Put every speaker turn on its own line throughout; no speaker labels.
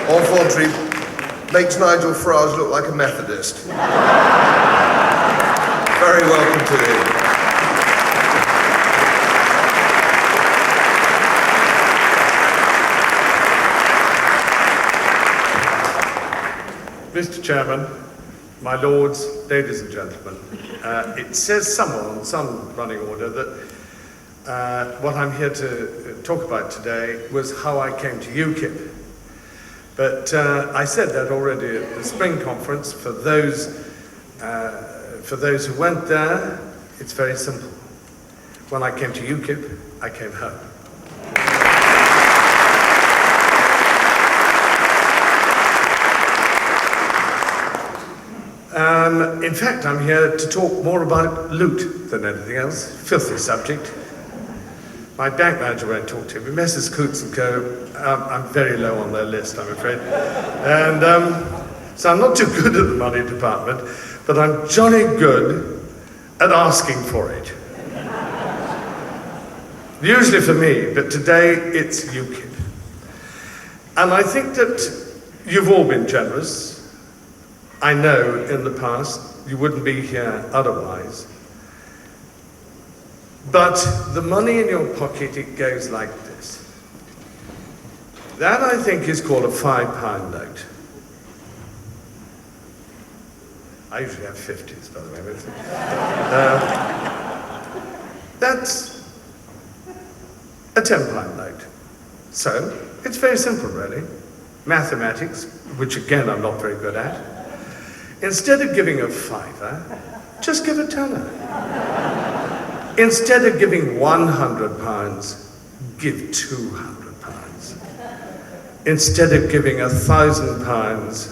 or forgery makes Nigel Farage look like a Methodist. Very welcome to him.
Mr. Chairman, my lords, ladies and gentlemen, it says somewhere on some running order that what I'm here to talk about today was how I came to UKIP. But I said that already at the spring conference. For those who went there, it's very simple. When I came to UKIP, I came home. In fact, I'm here to talk more about loot than anything else. Filthy subject. My bank manager won't talk to me. Messrs. Coots & Co. I'm very low on their list, I'm afraid. And so I'm not too good at the money department, but I'm jolly good at asking for it. Usually for me, but today it's UKIP. And I think that you've all been generous. I know in the past you wouldn't be here otherwise. But the money in your pocket, it goes like this. That, I think, is called a £5 note. I usually have 50s, by the way. That's a £10 note. So, it's very simple, really. Mathematics, which again I'm not very good at. Instead of giving a fiver, just give a tenner. Instead of giving £100, give £200. Instead of giving £1,000,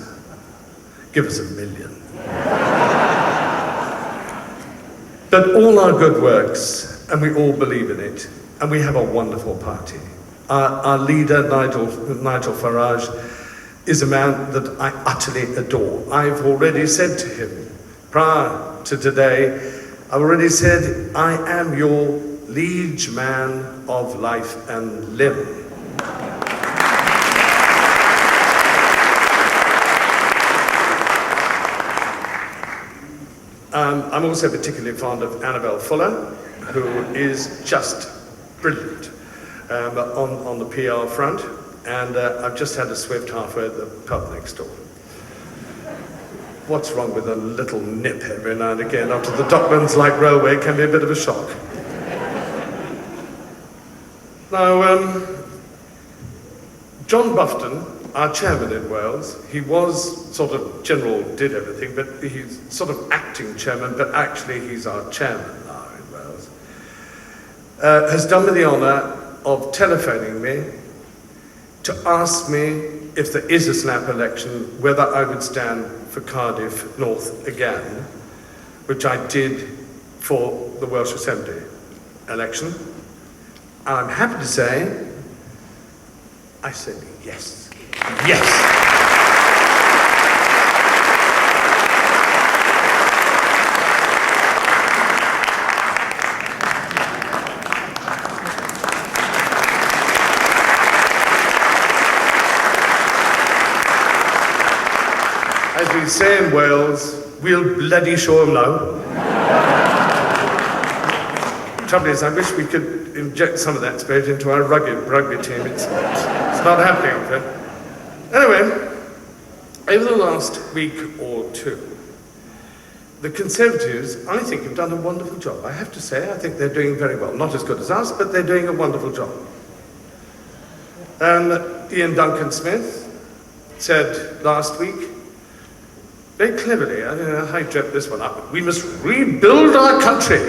give us £1 million. But all our good works, and we all believe in it, and we have a wonderful party. Our leader, Nigel Farage, is a man that I utterly adore. I've already said to him, prior to today, I've already said, I am your liege man of life and limb. I'm also particularly fond of Annabelle Fuller, who is just brilliant on the PR front. And I've just had a swift halfway at the pub next door. What's wrong with a little nip every now and again after the Docklands Light Railway can be a bit of a shock. Now, John Bufton, our chairman in Wales, he was sort of general, did everything, but he's sort of acting chairman, but actually he's our chairman now in Wales, has done me the honour of telephoning me to ask me, if there is a snap election, whether I would stand for Cardiff North again, which I did for the Welsh Assembly election. And I'm happy to say, I said yes. Yes! As we say in Wales, we'll bloody show 'em now. Trouble is, I wish we could inject some of that spirit into our rugby team. It's not happening, I'm afraid. Anyway, over the last week or two, the Conservatives, I think, have done a wonderful job. I have to say, I think they're doing very well. Not as good as us, but they're doing a wonderful job. Ian Duncan Smith said last week, very cleverly, I don't know how he dreamt this one up, we must rebuild our country.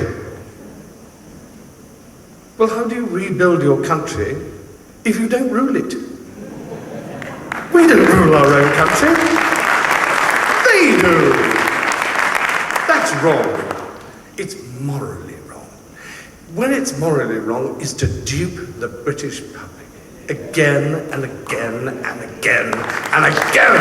Well, how do you rebuild your country if you don't rule it? We don't rule our own country. They do. That's wrong. It's morally wrong. When it's morally wrong is to dupe the British public again and again and again and again.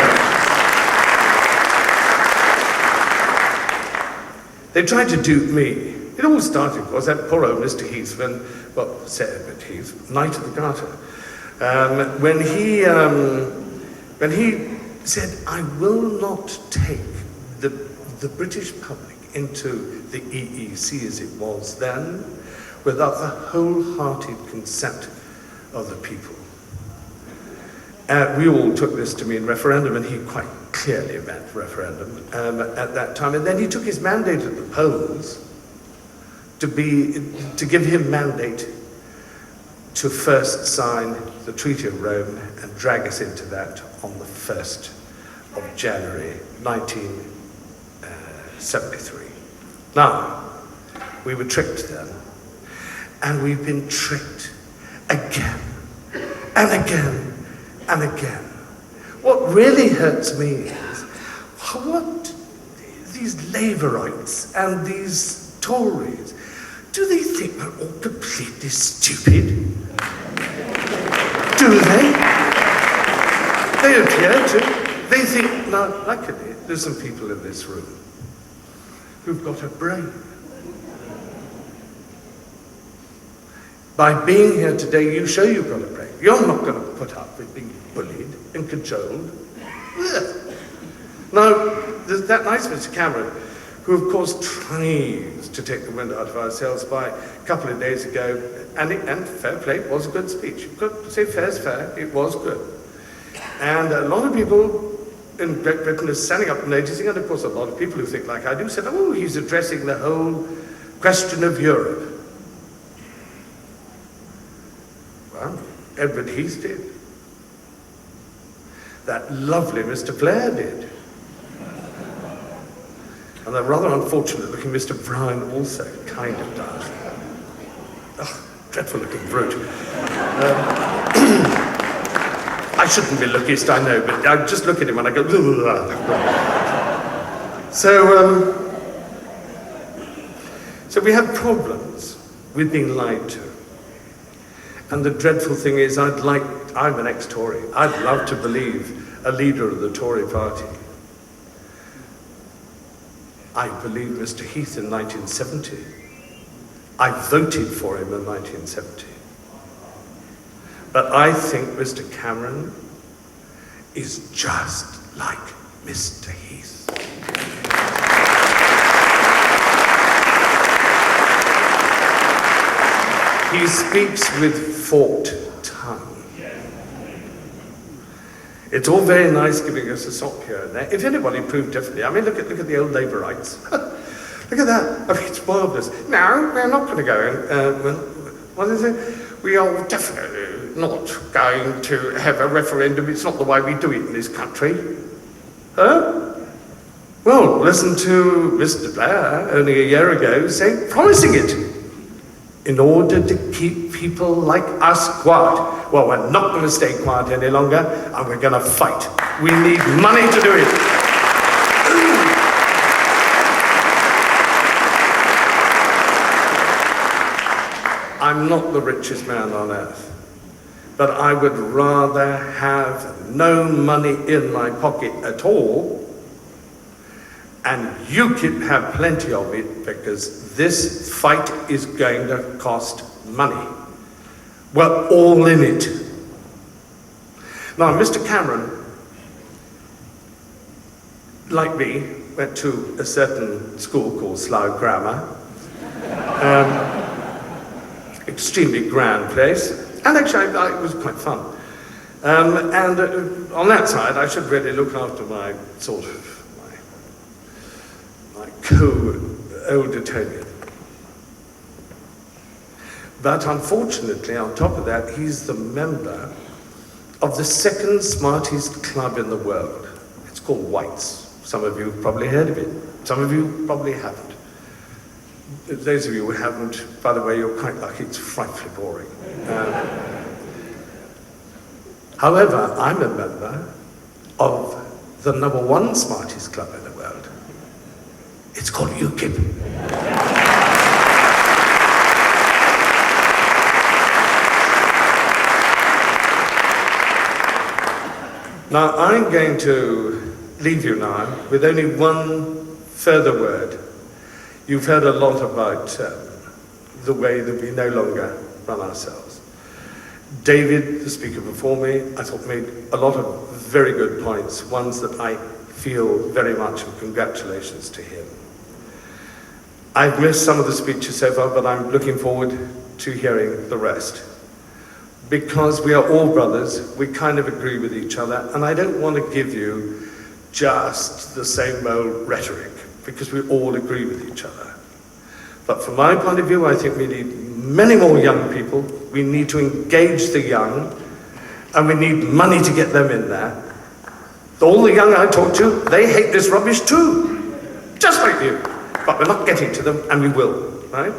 They tried to dupe me. It all started, of course, that poor old Mr. Heath, Sir Edward Heath, Knight of the Garter, when he when he said, I will not take the British public into the EEC as it was then without the wholehearted consent of the people. We all took this to mean referendum, and he quite clearly meant referendum at that time. And then he took his mandate at the polls to give him mandate to first sign the Treaty of Rome and drag us into that on the 1st of January 1973. Now, we were tricked then, and we've been tricked again and again and again. What really hurts me is what these Labourites and these Tories, do they think we're all completely stupid? Do they? They appear to. They think, now, luckily, there's some people in this room who've got a brain. By being here today, you show you've got a brain. You're not going to put up with being bullied and cajoled. Now, there's that nice Mr. Cameron, who of course tries to take the wind out of our sails by a couple of days ago, and fair play, it was a good speech. You've got to say fair's fair, it was good. And a lot of people in Great Britain are standing up and noticing, and of course a lot of people who think like I do said, oh, he's addressing the whole question of Europe. Well, Edward Heath did. That lovely Mr. Blair did. And the rather unfortunate looking Mr. Brown also kind of does. Ugh, dreadful looking brute. I shouldn't be lookist, I know, but I just look at him and I go, So we have problems with being lied to. And the dreadful thing is, I'm an ex-Tory. I'd love to believe a leader of the Tory party. I believed Mr. Heath in 1970. I voted for him in 1970. But I think Mr. Cameron is just like Mr. Heath. He speaks with forked tongue. It's all very nice giving us a sock here and there. If anybody proved differently, I mean, look at the old Labourites. Look at that. I mean, it's marvellous. No, we're not going to go. What is it? We are definitely not going to have a referendum. It's not the way we do it in this country. Huh? Well, listen to Mr. Blair only a year ago promising it in order to keep people like us quiet. Well, we're not going to stay quiet any longer, and we're going to fight. We need money to do it. I'm not the richest man on earth, but I would rather have no money in my pocket at all and UKIP have plenty of it, because this fight is going to cost money. We're all in it. Now, Mr. Cameron, like me, went to a certain school called Slough Grammar. Extremely grand place, and actually it was quite fun. And on that side, I should really look after my co-old Etonian. But unfortunately, on top of that, he's the member of the second smartest club in the world. It's called White's. Some of you have probably heard of it. Some of you probably haven't. Those of you who haven't, by the way, you're quite lucky. It's frightfully boring. However, I'm a member of the #1 smartest club in the world. It's called UKIP. Now, I'm going to leave you now with only one further word. You've heard a lot about the way that we no longer run ourselves. David, the speaker before me, I thought made a lot of very good points, ones that I feel very much, and congratulations to him. I've missed some of the speeches so far, but I'm looking forward to hearing the rest. Because we are all brothers, we kind of agree with each other, and I don't want to give you just the same old rhetoric, because we all agree with each other. But from my point of view, I think we need many more young people. We need to engage the young, and we need money to get them in there. All the young I talk to, they hate this rubbish too, just like you. But we're not getting to them, and we will, right?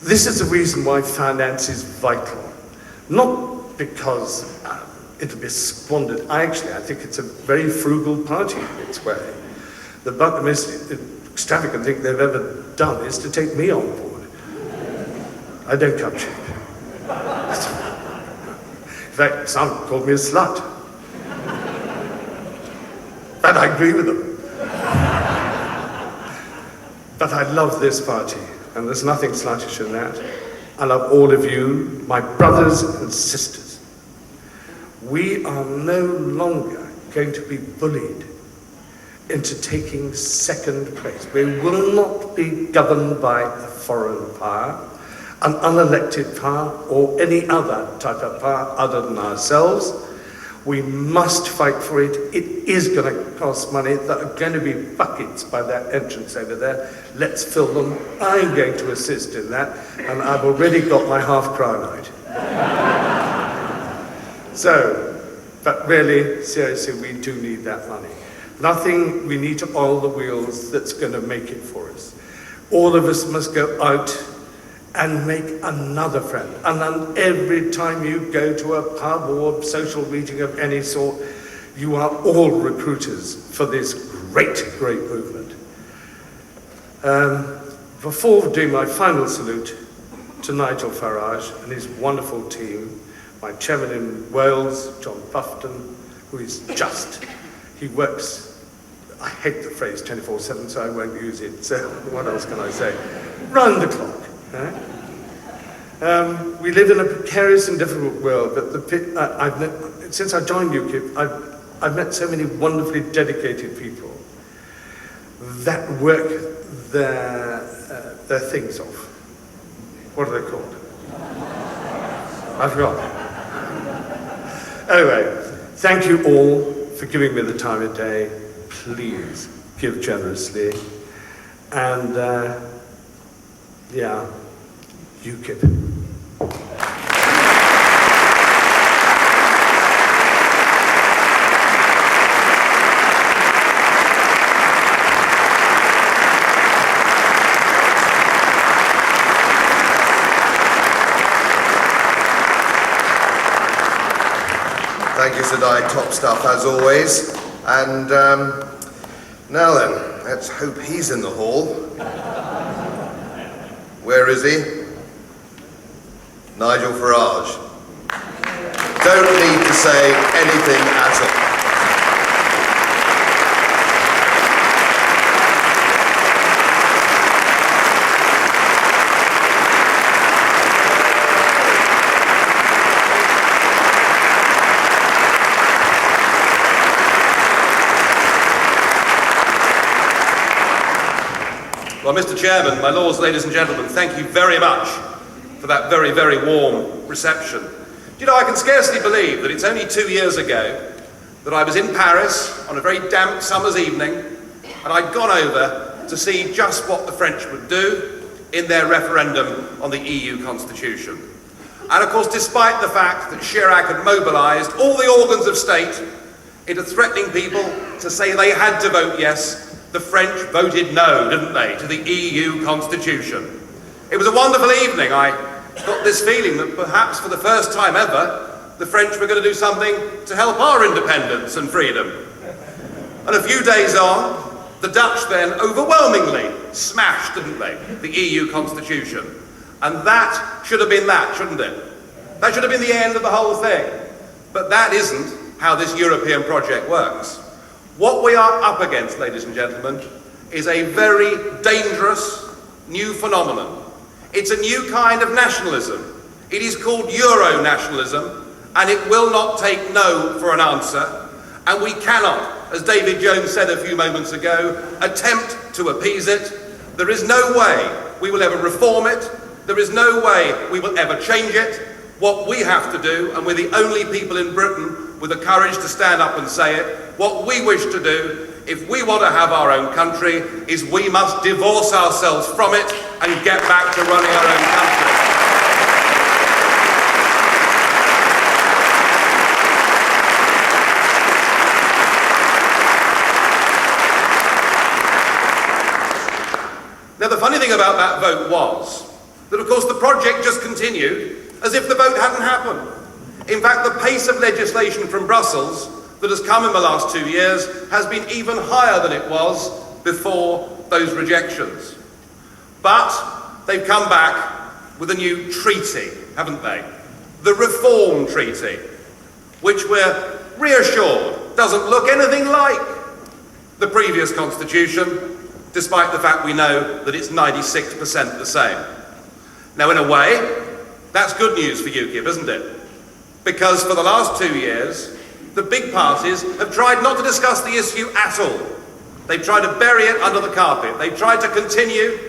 This is the reason why finance is vital. Not because it'll be squandered. I think it's a very frugal party in its way. The most extravagant thing they've ever done is to take me on board. I don't come cheap. In fact, some called me a slut. But I agree with them. But I love this party, and there's nothing sluttish in that. I love all of you, my brothers and sisters. We are no longer going to be bullied into taking second place. We will not be governed by a foreign power, an unelected power, or any other type of power other than ourselves. We must fight for it. It is going to cost money. There are going to be buckets by that entrance over there. Let's fill them. I'm going to assist in that, and I've already got my half-crown out. But really, seriously, we do need that money. Nothing, we need to oil the wheels that's going to make it for us. All of us must go out and make another friend. And then every time you go to a pub or social meeting of any sort, you are all recruiters for this great, great movement. Before doing my final salute to Nigel Farage and his wonderful team, my chairman in Wales, John Bufton, who is just, he works, I hate the phrase 24/7, so I won't use it, so what else can I say? Round the clock. We live in a precarious and difficult world, but since I joined UKIP, I've met so many wonderfully dedicated people that work their things off. What are they called? I forgot. Anyway, thank you all for giving me the time of day. Please give generously. And UKIP.
Thank you, Sadai. Top stuff as always. And now then, let's hope he's in the hall. Where is he? Nigel Farage. Don't need to say anything at all.
Well, Mr. Chairman, my lords, ladies and gentlemen, thank you very much for that very, very warm reception. You know, I can scarcely believe that it's only 2 years ago that I was in Paris on a very damp summer's evening, and I'd gone over to see just what the French would do in their referendum on the EU Constitution. And of course, despite the fact that Chirac had mobilised all the organs of state into threatening people to say they had to vote yes, the French voted no, didn't they, to the EU Constitution. It was a wonderful evening. I got this feeling that perhaps for the first time ever, the French were going to do something to help our independence and freedom. And a few days on, the Dutch then overwhelmingly smashed, didn't they, the EU Constitution. And that should have been that, shouldn't it? That should have been the end of the whole thing. But that isn't how this European project works. What we are up against, ladies and gentlemen, is a very dangerous new phenomenon. It's a new kind of nationalism. It is called Euro-nationalism, and it will not take no for an answer, and we cannot, as David Jones said a few moments ago, attempt to appease it. There is no way we will ever reform it. There is no way we will ever change it. What we have to do, and we're the only people in Britain with the courage to stand up and say it, what we wish to do, if we want to have our own country, is we must divorce ourselves from it and get back to running our own country. Now, the funny thing about that vote was that, of course, the project just continued as if the vote hadn't happened. In fact, the pace of legislation from Brussels that has come in the last 2 years has been even higher than it was before those rejections. But they've come back with a new treaty, haven't they? The Reform Treaty, which we're reassured doesn't look anything like the previous constitution, despite the fact we know that it's 96% the same. Now, in a way, that's good news for UKIP, isn't it? Because for the last 2 years, the big parties have tried not to discuss the issue at all. They've tried to bury it under the carpet. They've tried to continue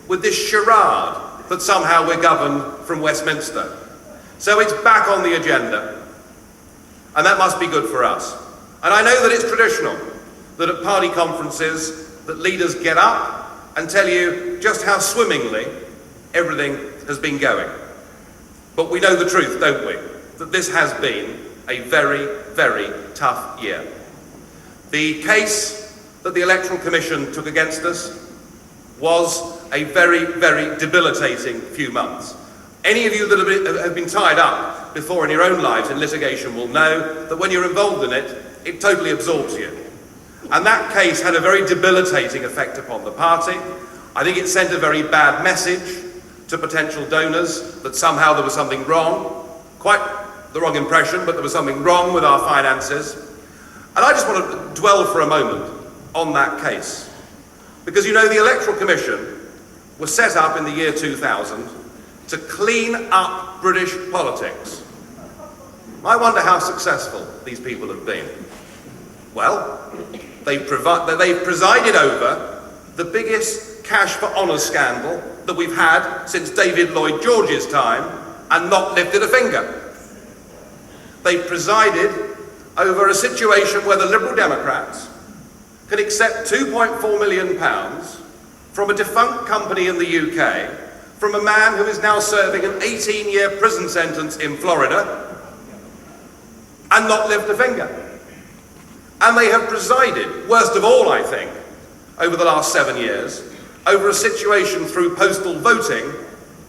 with this charade that somehow we're governed from Westminster. So it's back on the agenda, and that must be good for us. And I know that it's traditional that at party conferences that leaders get up and tell you just how swimmingly everything has been going. But we know the truth, don't we? That this has been a very, very tough year. The case that the Electoral Commission took against us was a very, very debilitating few months. Any of you that have been tied up before in your own lives in litigation will know that when you're involved in it, it totally absorbs you. And that case had a very debilitating effect upon the party. I think it sent a very bad message to potential donors that somehow there was something wrong, quite the wrong impression, but there was something wrong with our finances. And I just want to dwell for a moment on that case. Because you know, the Electoral Commission was set up in the year 2000 to clean up British politics. I wonder how successful these people have been. Well, they've presided over the biggest cash for honour scandal that we've had since David Lloyd George's time and not lifted a finger. They've presided over a situation where the Liberal Democrats can accept £2.4 million from a defunct company in the UK, from a man who is now serving an 18-year prison sentence in Florida, and not lift a finger. And they have presided, worst of all, I think, over the last 7 years, over a situation through postal voting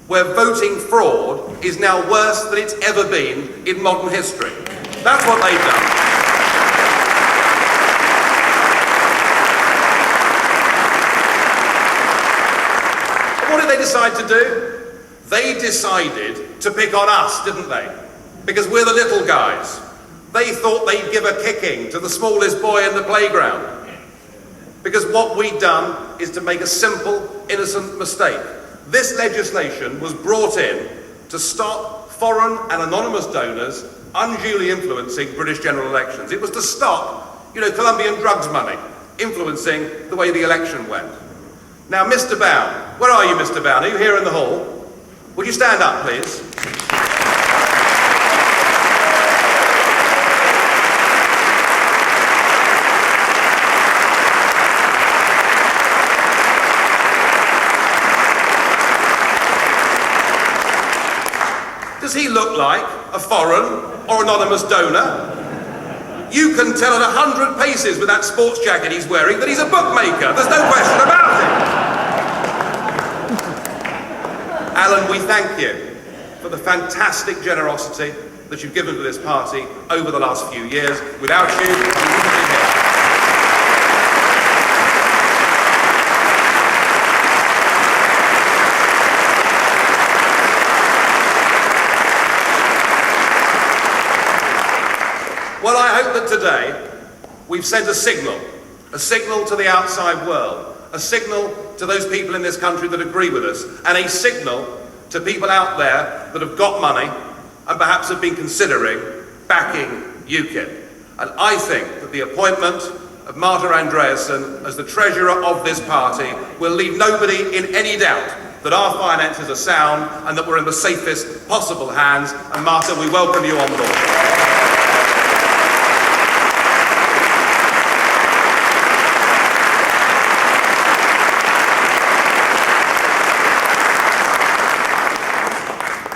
where voting fraud is now worse than it's ever been in modern history. That's what they've done. And what did they decide to do? They decided to pick on us, didn't they? Because we're the little guys. They thought they'd give a kicking to the smallest boy in the playground. Because what we'd done is to make a simple, innocent mistake. This legislation was brought in to stop foreign and anonymous donors unduly influencing British general elections. It was to stop, Colombian drugs money influencing the way the election went. Now, Mr. Bown, where are you, Mr. Bown? Are you here in the hall? Would you stand up, please? Does he look like a foreign or anonymous donor? You can tell at 100 paces with that sports jacket he's wearing that he's a bookmaker. There's no question about it. Alan, we thank you for the fantastic generosity that you've given to this party over the last few years. Without you, we wouldn't be here. Well, I hope that today we've sent a signal to the outside world, a signal to those people in this country that agree with us, and a signal to people out there that have got money and perhaps have been considering backing UKIP. And I think that the appointment of Marta Andreasen as the treasurer of this party will leave nobody in any doubt that our finances are sound and that we're in the safest possible hands. And Marta, we welcome you on board.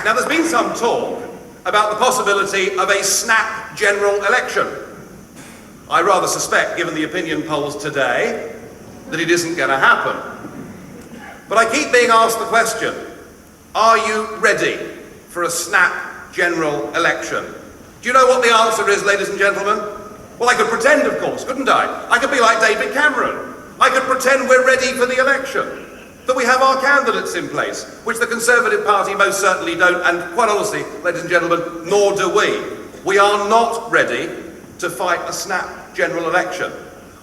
Now, there's been some talk about the possibility of a snap general election. I rather suspect, given the opinion polls today, that it isn't going to happen. But I keep being asked the question, are you ready for a snap general election? Do you know what the answer is, ladies and gentlemen? Well, I could pretend, of course, couldn't I? I could be like David Cameron. I could pretend we're ready for the election, that we have our candidates in place, which the Conservative Party most certainly don't, and quite honestly, ladies and gentlemen, nor do we. We are not ready to fight a snap general election,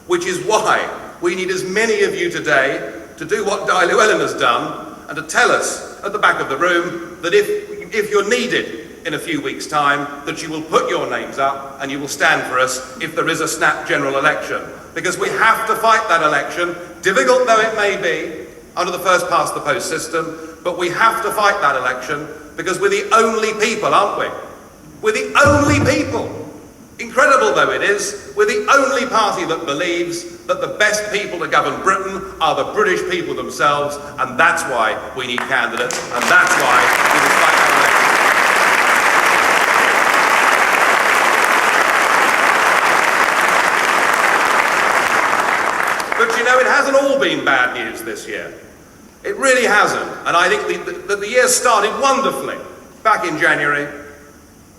which is why we need as many of you today to do what Di Llewellyn has done and to tell us at the back of the room that if you're needed in a few weeks' time, that you will put your names up and you will stand for us if there is a snap general election. Because we have to fight that election, difficult though it may be, under the first past the post system, but we have to fight that election because we're the only people, aren't we? We're the only people. Incredible though it is, we're the only party that believes that the best people to govern Britain are the British people themselves, and that's why we need candidates, and that's why we must fight that election. But you know, it hasn't all been bad news this year. It really hasn't. And I think that the year started wonderfully back in January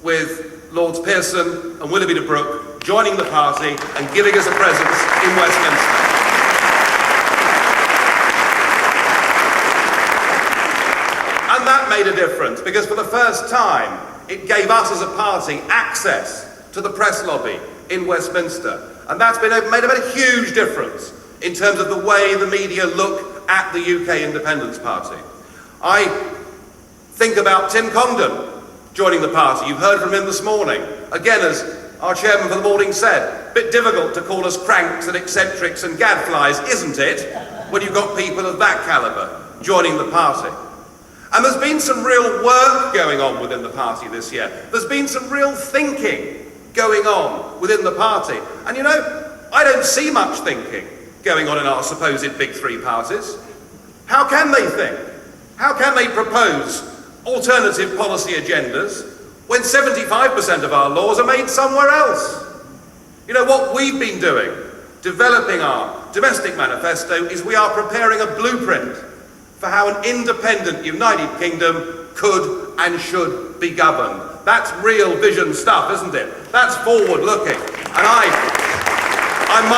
with Lords Pearson and Willoughby de Brooke joining the party and giving us a presence in Westminster. And that made a difference because for the first time it gave us as a party access to the press lobby in Westminster. And that's made a huge difference in terms of the way the media look at the UK Independence Party. I think about Tim Congdon joining the party. You've heard from him this morning. Again, as our chairman for the morning said, a bit difficult to call us cranks and eccentrics and gadflies, isn't it, when you've got people of that calibre joining the party? And there's been some real work going on within the party this year. There's been some real thinking going on within the party. And you know, I don't see much thinking going on in our supposed big three parties. How can they think? How can they propose alternative policy agendas when 75% of our laws are made somewhere else? You know, what we've been doing, developing our domestic manifesto, is we are preparing a blueprint for how an independent United Kingdom could and should be governed. That's real vision stuff, isn't it? That's forward-looking. And I'm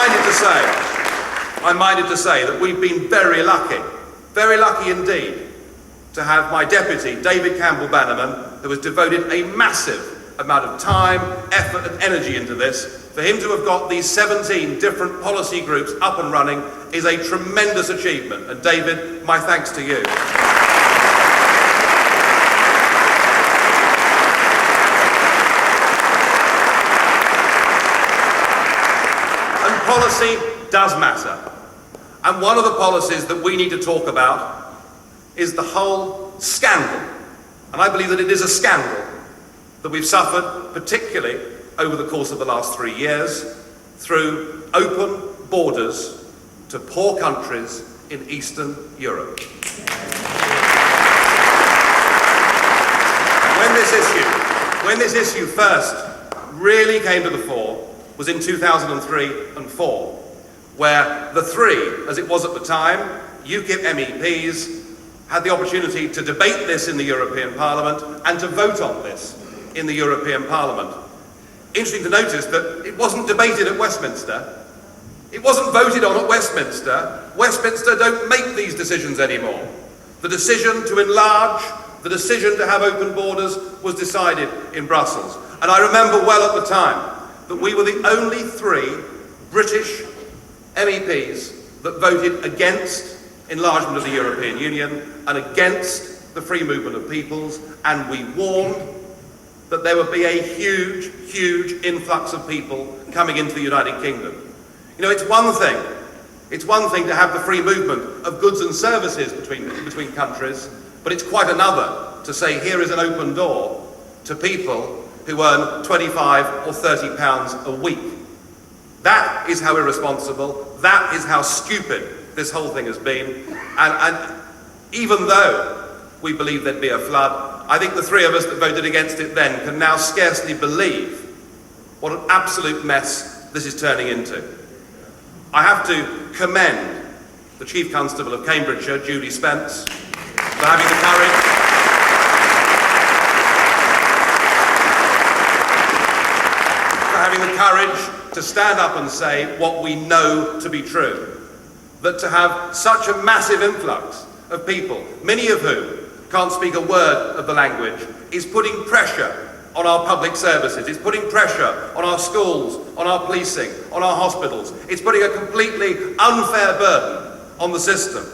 minded to say that we've been very lucky indeed, to have my deputy, David Campbell-Bannerman, who has devoted a massive amount of time, effort and energy into this. For him to have got these 17 different policy groups up and running is a tremendous achievement. And David, my thanks to you. And policy does matter. And one of the policies that we need to talk about is the whole scandal, and I believe that it is a scandal, that we've suffered, particularly over the course of the last 3 years, through open borders to poor countries in Eastern Europe. When this issue first really came to the fore was in 2003 and 4, where the three, as it was at the time, UKIP MEPs had the opportunity to debate this in the European Parliament and to vote on this in the European Parliament. Interesting to notice that it wasn't debated at Westminster. It wasn't voted on at Westminster. Westminster don't make these decisions anymore. The decision to enlarge, the decision to have open borders was decided in Brussels. And I remember well at the time that we were the only 3 British MEPs that voted against enlargement of the European Union and against the free movement of peoples, and we warned that there would be a huge, huge influx of people coming into the United Kingdom. You know, it's one thing to have the free movement of goods and services between countries, but it's quite another to say here is an open door to people who earn 25 or 30 pounds a week. That is how irresponsible, that is how stupid this whole thing has been. And even though we believe there'd be a flood, I think the three of us that voted against it then can now scarcely believe what an absolute mess this is turning into. I have to commend the Chief Constable of Cambridgeshire, Judy Spence, for having the courage to stand up and say what we know to be true. That to have such a massive influx of people, many of whom can't speak a word of the language, is putting pressure on our public services, it's putting pressure on our schools, on our policing, on our hospitals. It's putting a completely unfair burden on the system.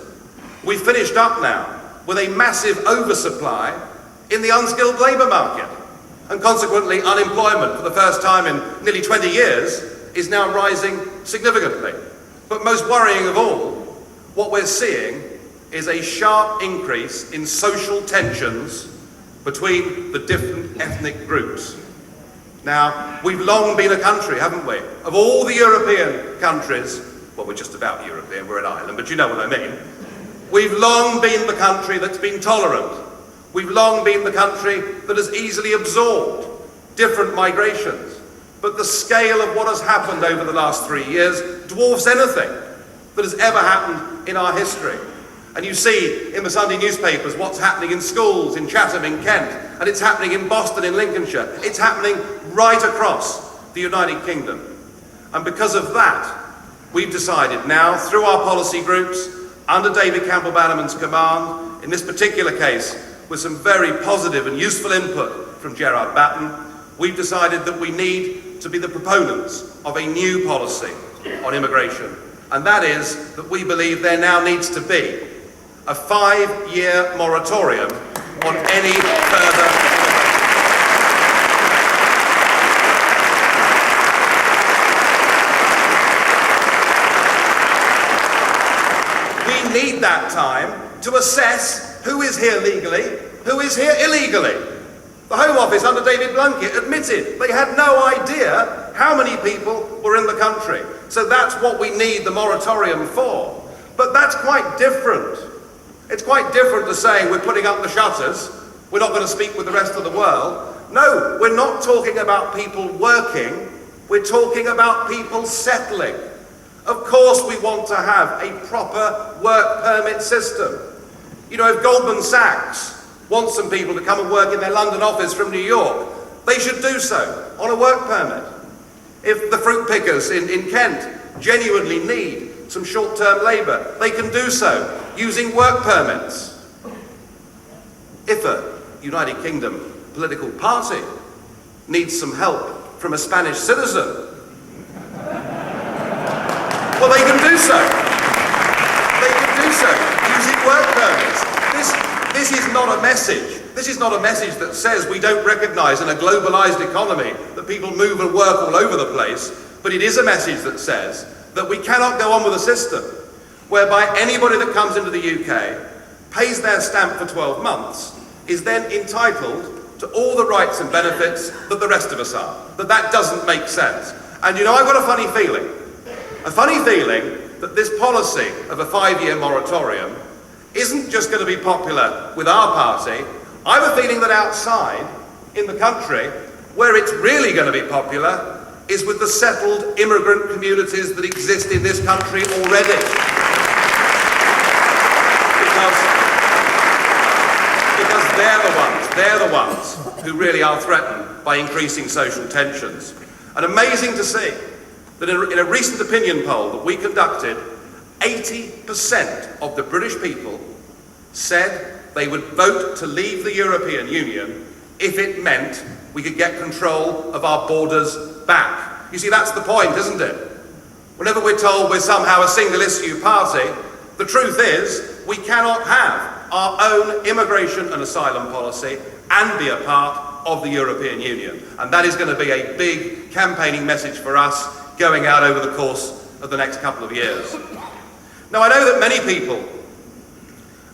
We've finished up now with a massive oversupply in the unskilled labour market. And consequently, unemployment for the first time in nearly 20 years is now rising significantly. But most worrying of all, what we're seeing is a sharp increase in social tensions between the different ethnic groups. Now, we've long been a country, haven't we? Of all the European countries, well, we're just about European, we're an island, but you know what I mean. We've long been the country that's been tolerant. We've long been the country that has easily absorbed different migrations. But the scale of what has happened over the last 3 years dwarfs anything that has ever happened in our history. And you see in the Sunday newspapers what's happening in schools in Chatham, in Kent, and it's happening in Boston, in Lincolnshire. It's happening right across the United Kingdom. And because of that, we've decided now, through our policy groups, under David Campbell-Bannerman's command, in this particular case, with some very positive and useful input from Gerard Batten, we've decided that we need to be the proponents of a new policy on immigration. And that is that we believe there now needs to be a 5-year moratorium on any further immigration. We need that time to assess who is here legally, who is here illegally. The Home Office under David Blunkett admitted they had no idea how many people were in the country. So that's what we need the moratorium for. But that's quite different. It's quite different to saying we're putting up the shutters, we're not going to speak with the rest of the world. No, we're not talking about people working, we're talking about people settling. Of course we want to have a proper work permit system. You know, if Goldman Sachs wants some people to come and work in their London office from New York, they should do so on a work permit. If the fruit pickers in Kent genuinely need some short-term labour, they can do so using work permits. If a United Kingdom political party needs some help from a Spanish citizen, well, they can do so. They can do so using work permits. This is not a message. This is not a message that says we don't recognise in a globalised economy that people move and work all over the place, but it is a message that says that we cannot go on with a system whereby anybody that comes into the UK, pays their stamp for 12 months, is then entitled to all the rights and benefits that the rest of us are. That doesn't make sense. And you know, I've got a funny feeling that this policy of a 5-year moratorium isn't just going to be popular with our party. I have a feeling that outside, in the country, where it's really going to be popular is with the settled immigrant communities that exist in this country already. Because they're the ones who really are threatened by increasing social tensions. And amazing to see that in a recent opinion poll that we conducted, 80% of the British people said they would vote to leave the European Union if it meant we could get control of our borders back. You see, that's the point, isn't it? Whenever we're told we're somehow a single issue party, the truth is we cannot have our own immigration and asylum policy and be a part of the European Union. And that is going to be a big campaigning message for us going out over the course of the next couple of years. Now, I know that many people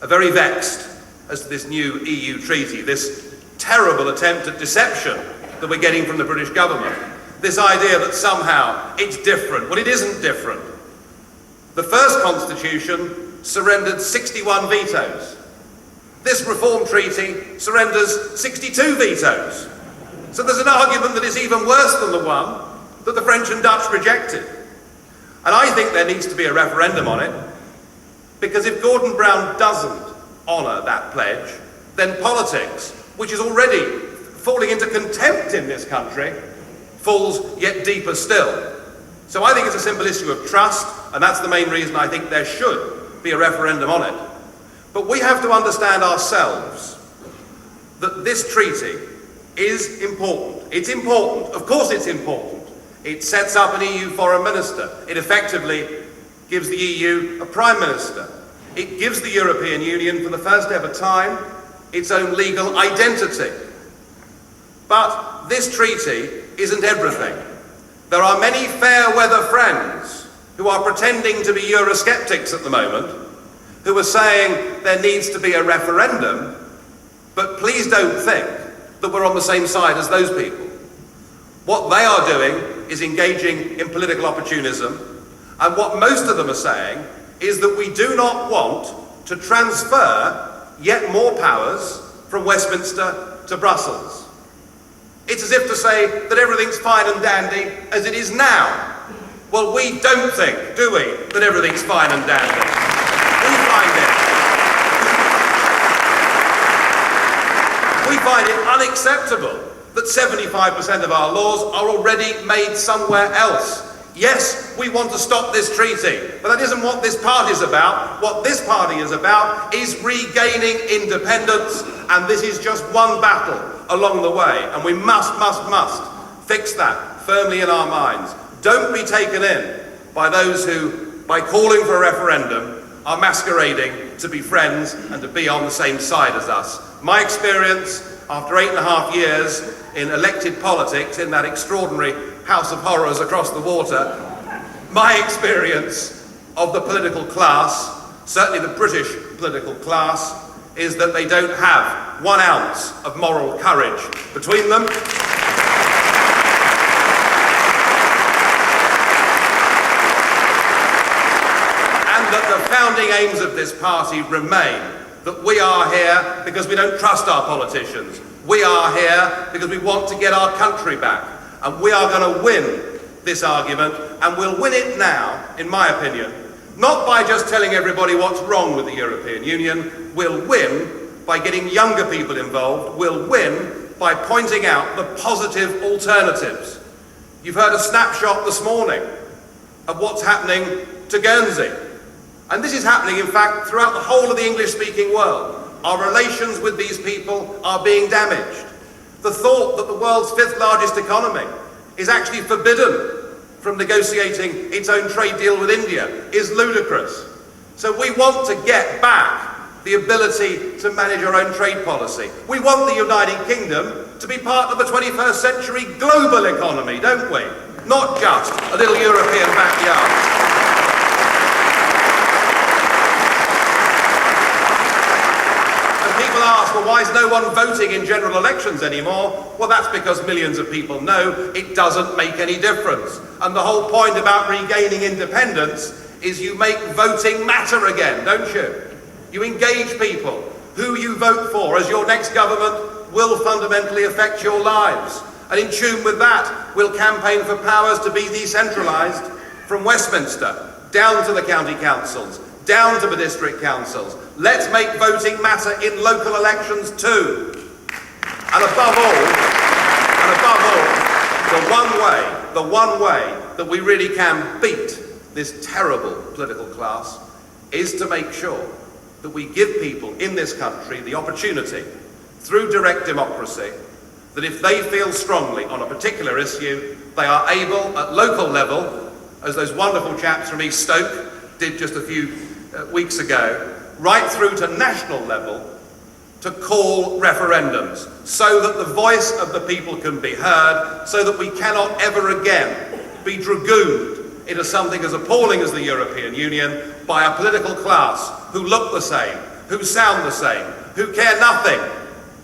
are very vexed as to this new EU treaty, this terrible attempt at deception that we're getting from the British government. This idea that somehow it's different. Well, it isn't different. The first constitution surrendered 61 vetoes. This reform treaty surrenders 62 vetoes. So there's an argument that it's even worse than the one that the French and Dutch rejected. And I think there needs to be a referendum on it, because if Gordon Brown doesn't honour that pledge, then politics, which is already falling into contempt in this country, falls yet deeper still. So I think it's a simple issue of trust, and that's the main reason I think there should be a referendum on it. But we have to understand ourselves that this treaty is important. It's important. Of course it's important. It sets up an EU foreign minister. It effectively gives the EU a prime minister. It gives the European Union, for the first ever time, its own legal identity. But this treaty isn't everything. There are many fair weather friends who are pretending to be Eurosceptics at the moment, who are saying there needs to be a referendum, but please don't think that we're on the same side as those people. What they are doing is engaging in political opportunism, and what most of them are saying is that we do not want to transfer yet more powers from Westminster to Brussels. It's as if to say that everything's fine and dandy as it is now. Well, we don't think, do we, that everything's fine and dandy. We find it unacceptable that 75% of our laws are already made somewhere else. Yes, we want to stop this treaty, but that isn't what this party is about. What this party is about is regaining independence, and this is just one battle along the way, and we must fix that firmly in our minds. Don't be taken in by those who, by calling for a referendum, are masquerading to be friends and to be on the same side as us. My experience, after 8.5 years in elected politics in that extraordinary house of horrors across the water, my experience of the political class, certainly the British political class, is that they don't have 1 ounce of moral courage between them. That the founding aims of this party remain, that we are here because we don't trust our politicians. We are here because we want to get our country back. And we are going to win this argument, and we'll win it now, in my opinion, not by just telling everybody what's wrong with the European Union. We'll win by getting younger people involved. We'll win by pointing out the positive alternatives. You've heard a snapshot this morning of what's happening to Guernsey. And this is happening, in fact, throughout the whole of the English-speaking world. Our relations with these people are being damaged. The thought that the world's 5th largest economy is actually forbidden from negotiating its own trade deal with India is ludicrous. So we want to get back the ability to manage our own trade policy. We want the United Kingdom to be part of the 21st century global economy, don't we? Not just a little European backyard. People ask, well, why is no one voting in general elections anymore? Well, that's because millions of people know it doesn't make any difference. And the whole point about regaining independence is you make voting matter again, don't you? You engage people. Who you vote for as your next government will fundamentally affect your lives. And in tune with that, we'll campaign for powers to be decentralised from Westminster down to the county councils, down to the district councils. Let's make voting matter in local elections too. And above all, the one way that we really can beat this terrible political class is to make sure that we give people in this country the opportunity, through direct democracy, that if they feel strongly on a particular issue, they are able at local level, as those wonderful chaps from East Stoke did just a few weeks ago, right through to national level, to call referendums, so that the voice of the people can be heard, so that we cannot ever again be dragooned into something as appalling as the European Union by a political class who look the same, who sound the same, who care nothing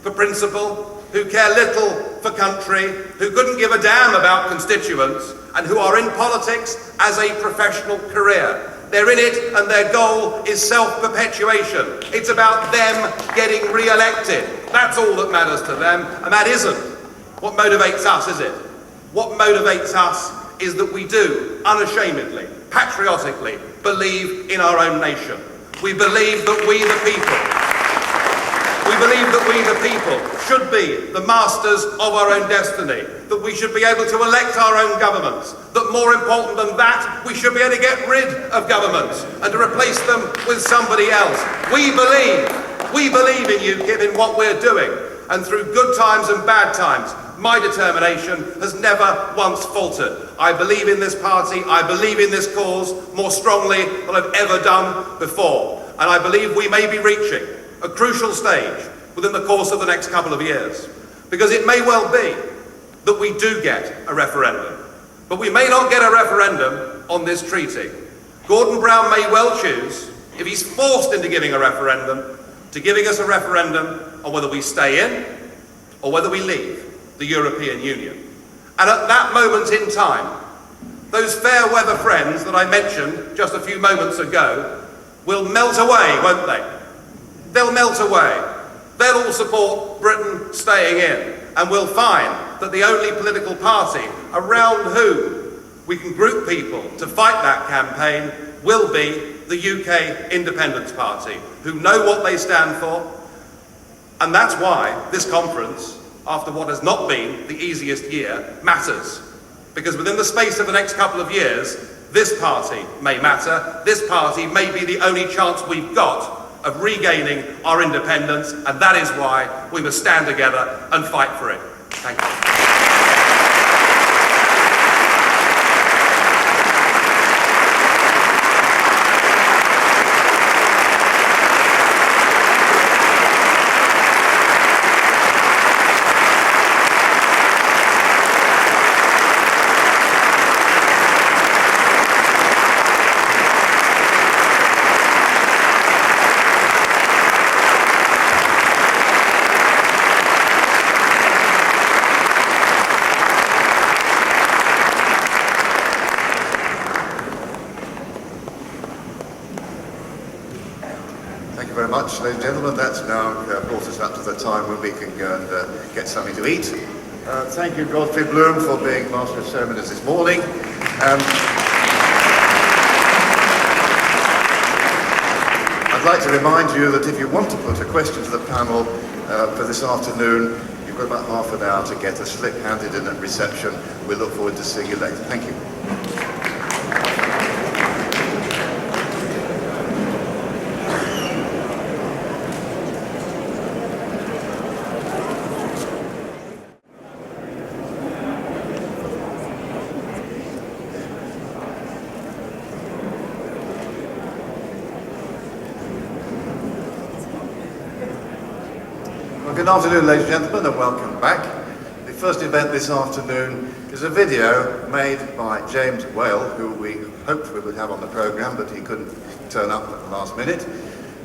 for principle, who care little for country, who couldn't give a damn about constituents, and who are in politics as a professional career. They're in it and their goal is self-perpetuation. It's about them getting re-elected. That's all that matters to them, and that isn't what motivates us, is it? What motivates us is that we do, unashamedly, patriotically, believe in our own nation. We believe that we the people should be the masters of our own destiny, that we should be able to elect our own governments, that more important than that, we should be able to get rid of governments and to replace them with somebody else. We believe in UKIP, in what we're doing, and through good times and bad times, my determination has never once faltered. I believe in this party, I believe in this cause more strongly than I've ever done before, and I believe we may be reaching a crucial stage within the course of the next couple of years, because it may well be that we do get a referendum, but we may not get a referendum on this treaty. Gordon Brown may well choose, if he's forced into giving a referendum, to giving us a referendum on whether we stay in or whether we leave the European Union. And at that moment in time, those fair weather friends that I mentioned just a few moments ago will melt away, won't they? They'll melt away. They'll all support Britain staying in, and we'll find that the only political party around whom we can group people to fight that campaign will be the UK Independence Party, who know what they stand for. And that's why this conference, after what has not been the easiest year, matters. Because within the space of the next couple of years, this party may matter. This party may be the only chance we've got of regaining our independence, and that is why we must stand together and fight for it. Thank you.
Ladies and gentlemen, that's now brought us up to the time when we can go and get something to eat. Thank you, Godfrey Bloom, for being Master of Ceremonies this morning. I'd like to remind you that if you want to put a question to the panel for this afternoon, you've got about half an hour to get a slip handed in at reception. We look forward to seeing you later. Thank you. Good afternoon, ladies and gentlemen, and welcome back. The first event this afternoon is a video made by James Whale, who we hoped we would have on the programme, but he couldn't turn up at the last minute.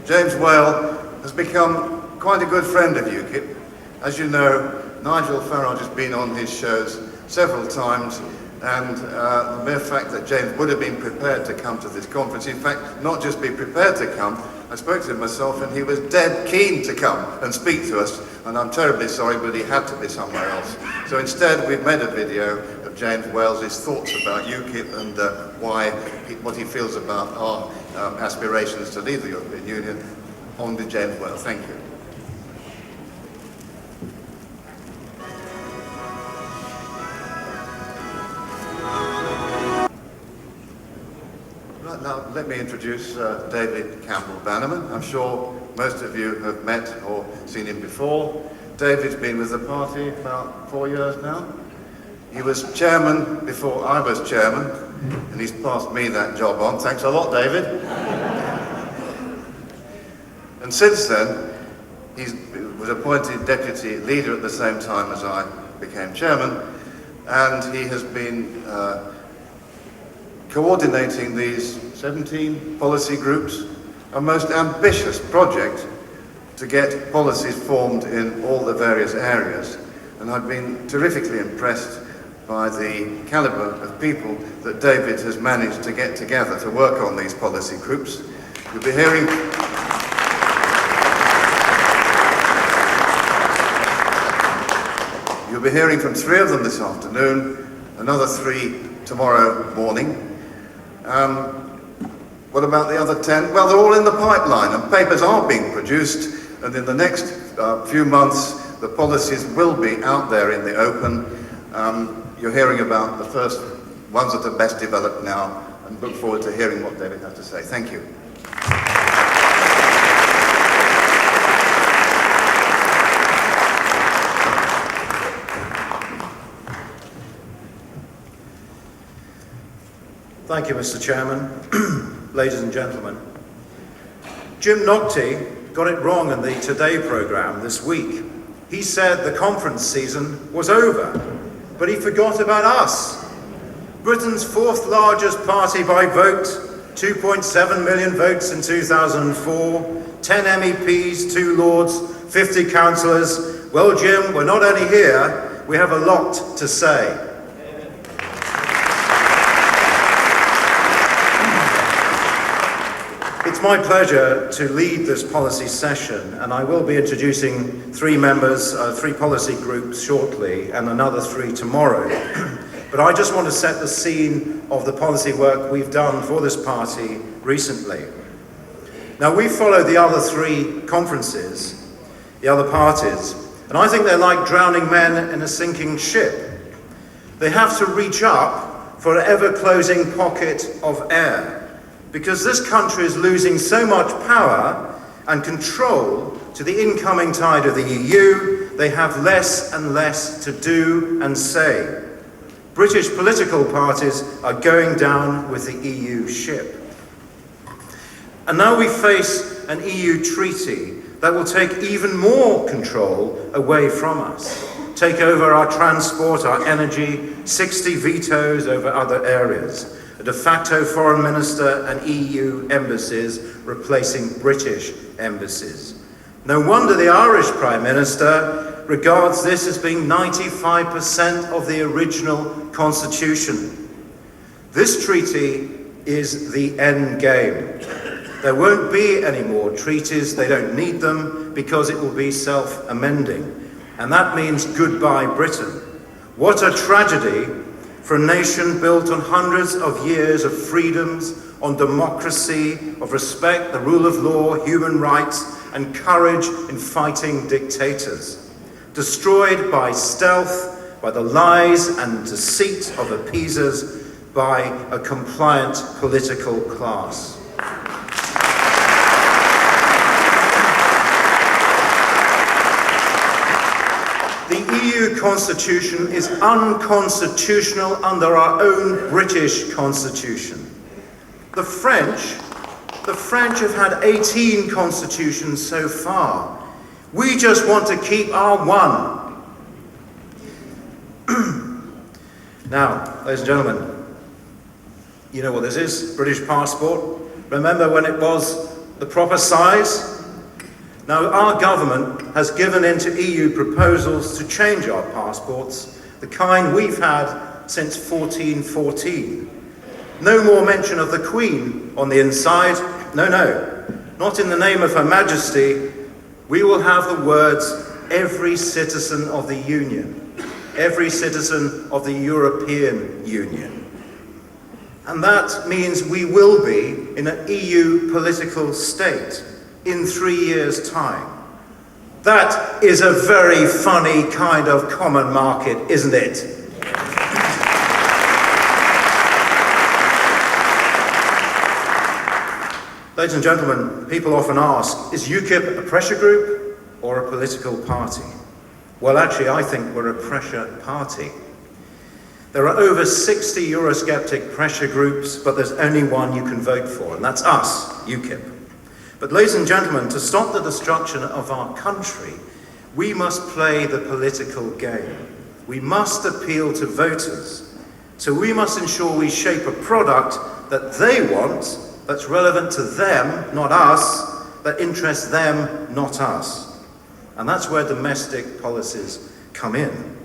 James Whale has become quite a good friend of UKIP. As you know, Nigel Farage has been on his shows several times, and the mere fact that James would have been prepared to come to this conference, in fact, not just be prepared to come, I spoke to him myself and he was dead keen to come and speak to us, and I'm terribly sorry, but he had to be somewhere else. So instead we've made a video of James Whale's thoughts about UKIP and what he feels about our aspirations to leave the European Union. On with James Whale. Thank you. Now, let me introduce David Campbell-Bannerman. I'm sure most of you have met or seen him before. David's been with the party about 4 years now. He was chairman before I was chairman, and he's passed me that job on. Thanks a lot, David. And since then, he was appointed deputy leader at the same time as I became chairman, and he has been coordinating these 17 policy groups, a most ambitious project to get policies formed in all the various areas. And I've been terrifically impressed by the calibre of people that David has managed to get together to work on these policy groups. You'll be hearing from 3 of them this afternoon, another 3 tomorrow morning. What about the other 10? Well, they're all in the pipeline, and papers are being produced, and in the next few months, the policies will be out there in the open. You're hearing about the first ones that are best developed now, and look forward to hearing what David has to say. Thank you.
Thank you, Mr. Chairman. Ladies and gentlemen, Jim Naughtie got it wrong in the Today programme this week. He said the conference season was over, but he forgot about us. Britain's 4th largest party by vote, 2.7 million votes in 2004, 10 MEPs, 2 Lords, 50 councillors. Well, Jim, we're not only here, we have a lot to say. It's my pleasure to lead this policy session, and I will be introducing 3 members, 3 policy groups shortly, and another 3 tomorrow. But I just want to set the scene of the policy work we've done for this party recently. Now, we followed the other 3 conferences, the other parties, and I think they're like drowning men in a sinking ship. They have to reach up for an ever-closing pocket of air, because this country is losing so much power and control to the incoming tide of the EU, they have less and less to do and say. British political parties are going down with the EU ship. And now we face an EU treaty that will take even more control away from us, take over our transport, our energy, 60 vetoes over other areas, a de facto foreign minister and EU embassies replacing British embassies. No wonder the Irish Prime Minister regards this as being 95% of the original constitution. This treaty is the end game. There won't be any more treaties, they don't need them, because it will be self-amending. And that means goodbye Britain. What a tragedy for a nation built on hundreds of years of freedoms, on democracy, of respect, the rule of law, human rights, and courage in fighting dictators. Destroyed by stealth, by the lies and deceit of appeasers, by a compliant political class. The EU constitution is unconstitutional under our own British constitution. The French have had 18 constitutions so far. We just want to keep our one. Now, ladies and gentlemen, you know what this is, British passport. Remember when it was the proper size? Now, our government has given in to EU proposals to change our passports, the kind we've had since 1414. No more mention of the Queen on the inside. No, not in the name of Her Majesty. We will have the words, every citizen of the Union, every citizen of the European Union. And that means we will be in an EU political state in 3 years' time. That is a very funny kind of common market, isn't it? Ladies and gentlemen, people often ask, is UKIP a pressure group or a political party? Well, actually, I think we're a pressure party. There are over 60 Eurosceptic pressure groups, but there's only one you can vote for, and that's us, UKIP. But ladies and gentlemen, to stop the destruction of our country, we must play the political game. We must appeal to voters. So we must ensure we shape a product that they want, that's relevant to them, not us, that interests them, not us. And that's where domestic policies come in.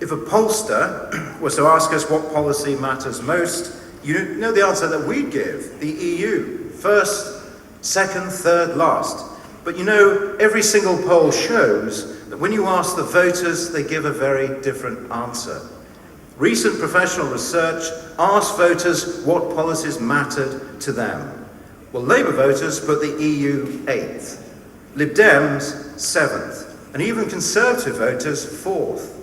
If a pollster was to ask us what policy matters most, you know the answer that we'd give: the EU. First, second, third, last. But you know, every single poll shows that when you ask the voters, they give a very different answer. Recent professional research asked voters what policies mattered to them. Well, Labour voters put the EU 8th, Lib Dems 7th, and even Conservative voters 4th.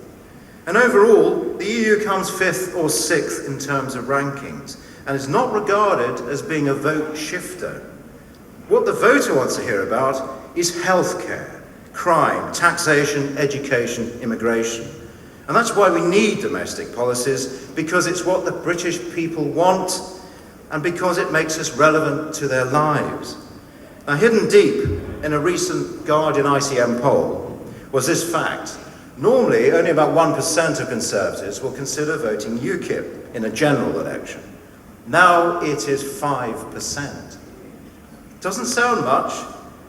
And overall, the EU comes 5th or 6th in terms of rankings, and is not regarded as being a vote shifter. What the voter wants to hear about is healthcare, crime, taxation, education, immigration. And that's why we need domestic policies, because it's what the British people want, and because it makes us relevant to their lives. Now, hidden deep in a recent Guardian ICM poll was this fact. Normally, only about 1% of Conservatives will consider voting UKIP in a general election. Now it is 5%. Doesn't sound much,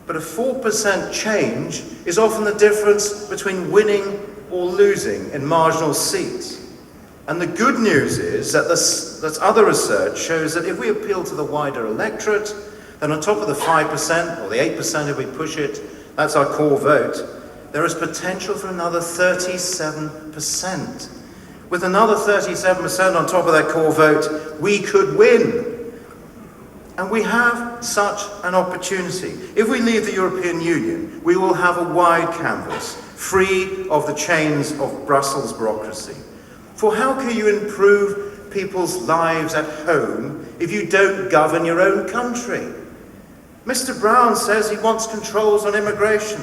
but a 4% change is often the difference between winning or losing in marginal seats. And the good news is that other research shows that if we appeal to the wider electorate, then on top of the 5%, or the 8% if we push it, that's our core vote, there is potential for another 37%. With another 37% on top of that core vote, we could win. And we have such an opportunity. If we leave the European Union, we will have a wide canvas, free of the chains of Brussels bureaucracy. For how can you improve people's lives at home if you don't govern your own country? Mr. Brown says he wants controls on immigration,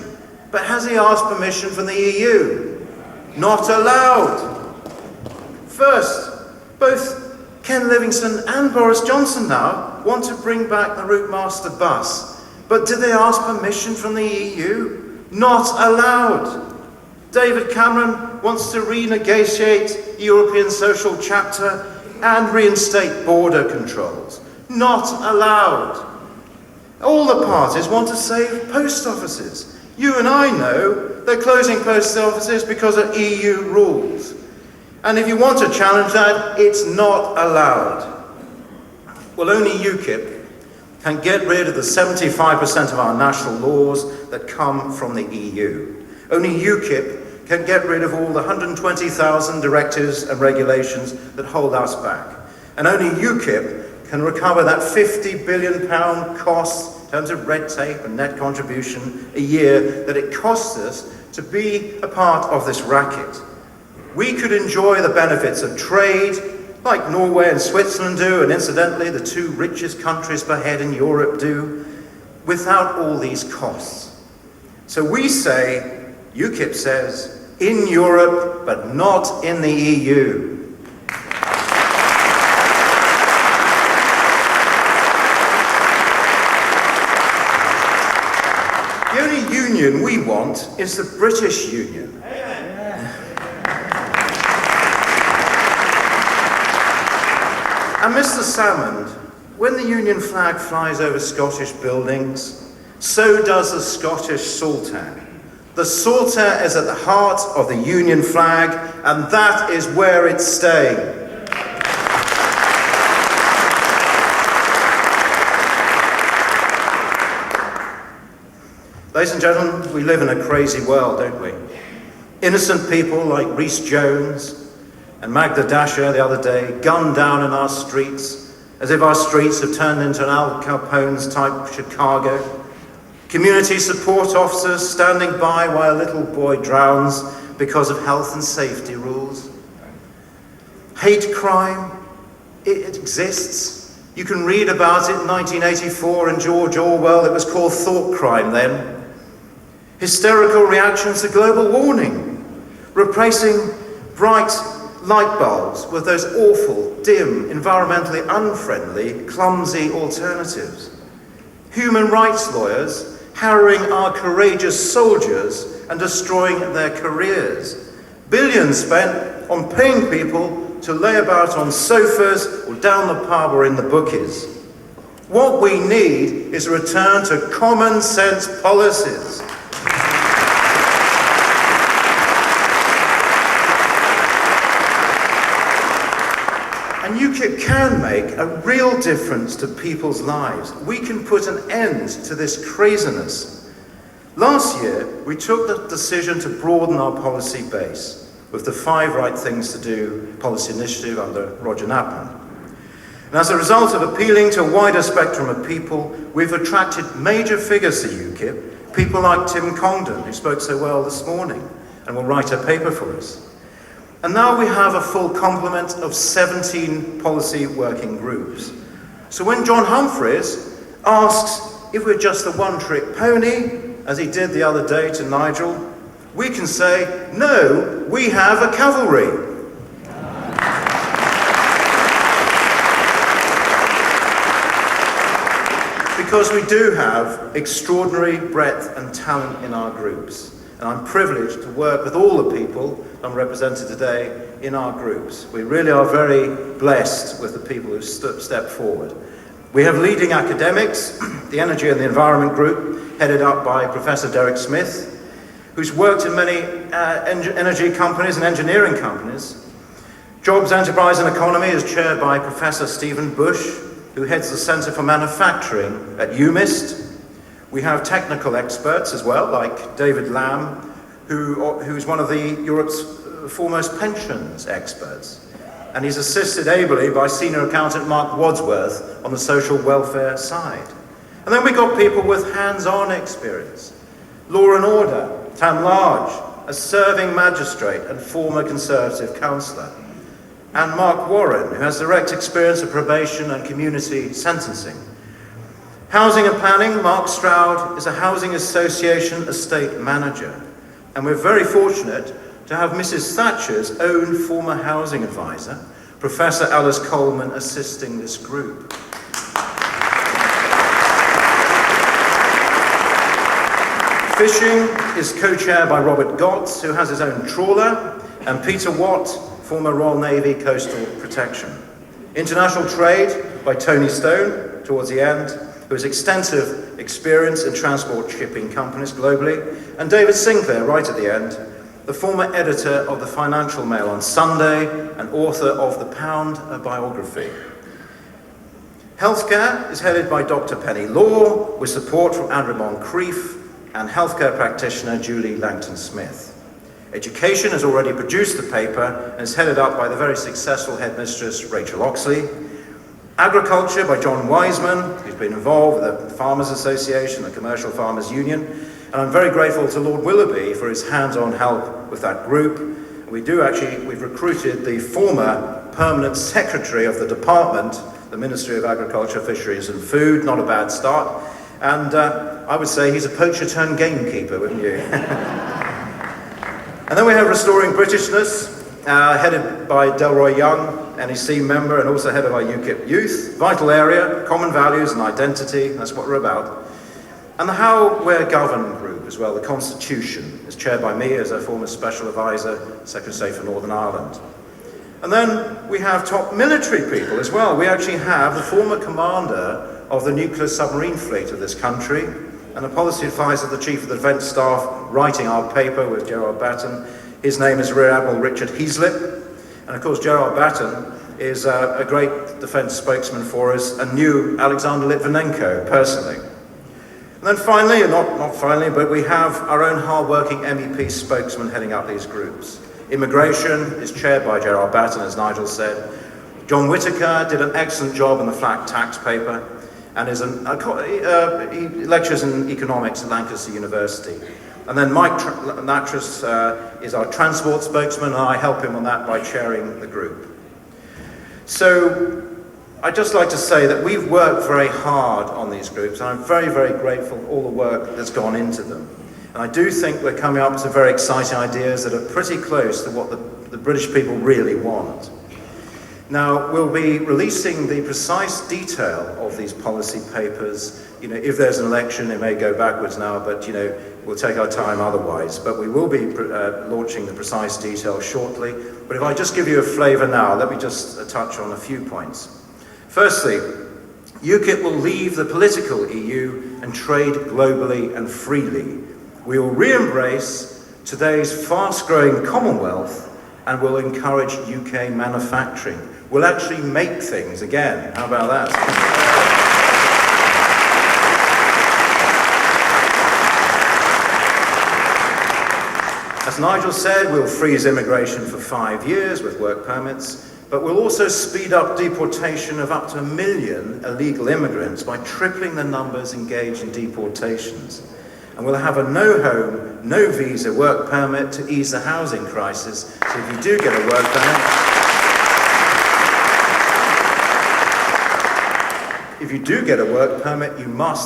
but has he asked permission from the EU? Not allowed. First, both Ken Livingstone and Boris Johnson now want to bring back the Routemaster bus. But did they ask permission from the EU? Not allowed. David Cameron wants to renegotiate the European Social Chapter and reinstate border controls. Not allowed. All the parties want to save post offices. You and I know they're closing post offices because of EU rules. And if you want to challenge that, it's not allowed. Well, only UKIP can get rid of the 75% of our national laws that come from the EU. Only UKIP can get rid of all the 120,000 directives and regulations that hold us back. And only UKIP can recover that £50 billion cost in terms of red tape and net contribution a year that it costs us to be a part of this racket. We could enjoy the benefits of trade, like Norway and Switzerland do, and incidentally the two richest countries per head in Europe do, without all these costs. So we say, UKIP says, in Europe, but not in the EU. The only union we want is the British Union. And Mr. Salmond, when the Union flag flies over Scottish buildings, so does the Scottish Psalter. The Psalter is at the heart of the Union flag, and that is where it's staying. Ladies and gentlemen, we live in a crazy world, don't we? Innocent people like Rhys Jones and Magda Dasher the other day gunned down in our streets as if our streets have turned into an Al Capone's type Chicago. Community support officers standing by while a little boy drowns because of health and safety rules. Hate crime, it exists. You can read about it in 1984 in George Orwell. It was called thought crime then. Hysterical reactions to global warming, replacing bright light bulbs with those awful, dim, environmentally unfriendly, clumsy alternatives. human rights lawyers harrowing our courageous soldiers and destroying their careers, billions spent on paying people to lay about on sofas or down the pub or in the bookies. What we need is a return to common sense policies. And UKIP can make a real difference to people's lives. We can put an end to this craziness. Last year, we took the decision to broaden our policy base with the 5 Right Things to Do policy initiative under Roger Napman. And as a result of appealing to a wider spectrum of people, we've attracted major figures to UKIP, people like Tim Congdon, who spoke so well this morning and will write a paper for us. And now we have a full complement of 17 policy working groups. So when John Humphreys asks if we're just a one-trick pony, as he did the other day to Nigel, we can say, no, we have a cavalry. Because we do have extraordinary breadth and talent in our groups. And I'm privileged to work with all the people I'm represented today in our groups. We really are very blessed with the people who stepped forward. We have leading academics, the Energy and the Environment Group, headed up by Professor Derek Smith, who's worked in many energy companies and engineering companies. Jobs, Enterprise and Economy is chaired by Professor Stephen Bush, who heads the Centre for Manufacturing at UMIST. We have technical experts as well, like David Lamb, who's one of Europe's foremost pensions experts. And he's assisted ably by senior accountant Mark Wadsworth on the social welfare side. And then we've got people with hands-on experience. Law and Order, Tam Large, a serving magistrate and former Conservative councillor. And Mark Warren, who has direct experience of probation and community sentencing. Housing and Planning, Mark Stroud is a housing association estate manager. And we're very fortunate to have Mrs. Thatcher's own former housing advisor, Professor Alice Coleman, assisting this group. Fishing is co-chaired by Robert Gotts, who has his own trawler, and Peter Watt, former Royal Navy Coastal Protection. International Trade by Tony Stone, towards the end, who has extensive experience in transport shipping companies globally, and David Sinclair, right at the end, the former editor of the Financial Mail on Sunday and author of The Pound, a biography. Healthcare is headed by Dr. Penny Law, with support from Andrew Moncrief and healthcare practitioner Julie Langton-Smith. Education has already produced the paper and is headed up by the very successful headmistress Rachel Oxley. Agriculture by John Wiseman, who's been involved with the Farmers Association, the Commercial Farmers Union, and I'm very grateful to Lord Willoughby for his hands-on help with that group. We've recruited the former permanent secretary of the department, the Ministry of Agriculture, Fisheries and Food, not a bad start, and I would say he's a poacher turned gamekeeper, wouldn't you? And then we have Restoring Britishness, headed by Delroy Young, NEC member and also headed by UKIP Youth. Vital area, common values and identity, that's what we're about. And the How We're Governed group as well, the Constitution, is chaired by me as a former Special Advisor, Secretary for Northern Ireland. And then we have top military people as well. We actually have the former commander of the nuclear submarine fleet of this country, and a policy advisor to the Chief of the Defence Staff writing our paper with Gerard Batten. His name is Rear Admiral Richard Heaslip. And of course, Gerard Batten is a great defence spokesman for us and knew Alexander Litvinenko personally. And then finally, not finally, but we have our own hard-working MEP spokesman heading up these groups. Immigration is chaired by Gerard Batten, as Nigel said. John Whittaker did an excellent job on the flat tax paper, and he lectures in economics at Lancaster University. And then Mike Natras is our transport spokesman, and I help him on that by chairing the group. So I'd just like to say that we've worked very hard on these groups, and I'm very, very grateful for all the work that's gone into them. And I do think we're coming up with some very exciting ideas that are pretty close to what the British people really want. Now, we'll be releasing the precise detail of these policy papers. You know, if there's an election, it may go backwards now, but, you know, we'll take our time otherwise. But we will be launching the precise detail shortly. But if I just give you a flavour now, let me just touch on a few points. Firstly, UKIP will leave the political EU and trade globally and freely. We will re-embrace today's fast-growing Commonwealth and will encourage UK manufacturing. We'll actually make things again. How about that? As Nigel said, we'll freeze immigration for 5 years with work permits, but we'll also speed up deportation of up to 1 million illegal immigrants by tripling the numbers engaged in deportations. And we'll have a no home, no visa work permit to ease the housing crisis. So if you do get a work permit,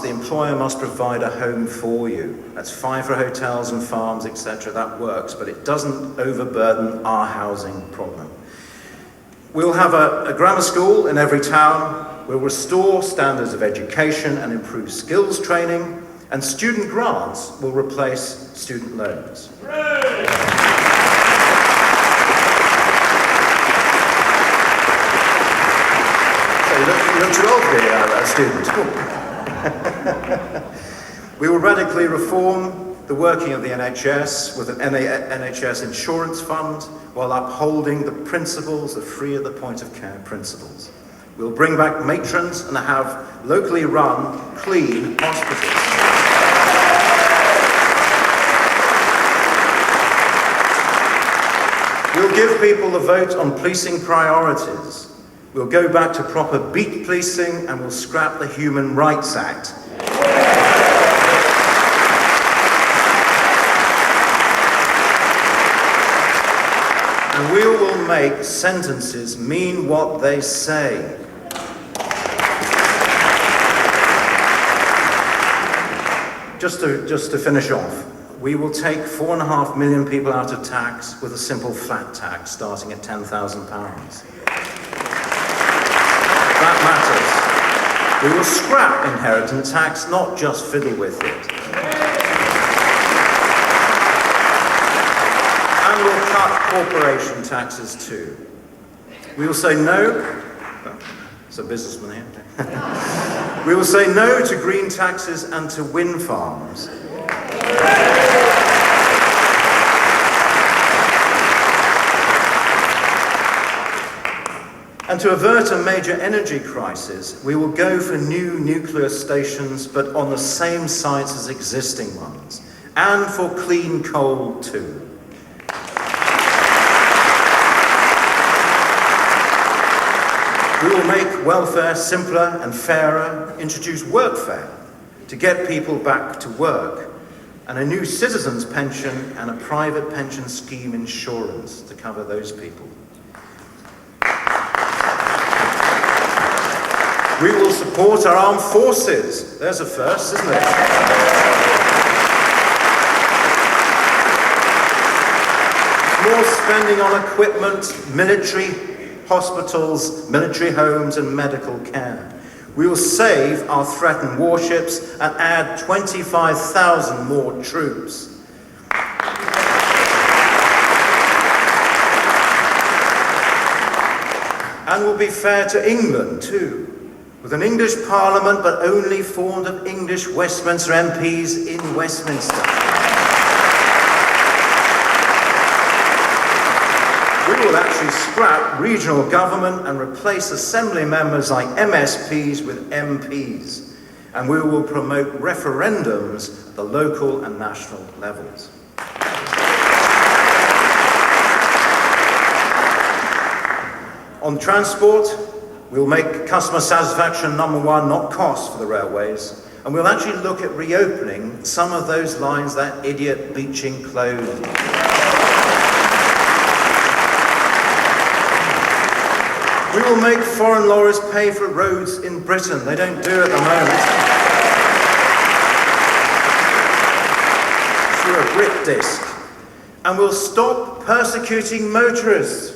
the employer must provide a home for you. That's fine for hotels and farms, etc. That works, but it doesn't overburden our housing problem. We'll have a grammar school in every town. We'll restore standards of education and improve skills training. And student grants will replace student loans. So you look too old to be a student. We will radically reform the working of the NHS with an NHS insurance fund while upholding the principles, the free at the point of care principles. We'll bring back matrons and have locally run, clean hospitals. We'll give people the vote on policing priorities. We'll go back to proper beat policing and we'll scrap the Human Rights Act. And we will make sentences mean what they say. Just to finish off, we will take 4.5 million people out of tax with a simple flat tax starting at £10,000. That matters. We will scrap inheritance tax, not just fiddle with it. And we'll cut corporation taxes too. We will say no. It's a businessman here. We will say no to green taxes and to wind farms. And to avert a major energy crisis, we will go for new nuclear stations, but on the same sites as existing ones, and for clean coal too. We will make welfare simpler and fairer, introduce workfare to get people back to work, and a new citizens' pension and a private pension scheme insurance to cover those people. We will support our armed forces. There's a first, isn't it? More spending on equipment, military hospitals, military homes and medical care. We will save our threatened warships and add 25,000 more troops. And we'll be fair to England too, with an English Parliament but only formed of English Westminster MPs in Westminster. We will actually scrap regional government and replace assembly members like MSPs with MPs. And we will promote referendums at the local and national levels. On transport, we'll make customer satisfaction number one, not cost for the railways. And we'll actually look at reopening some of those lines that idiot Beeching closed. We will make foreign lorries pay for roads in Britain. They don't do it at the moment. Through a grit disc. And we'll stop persecuting motorists.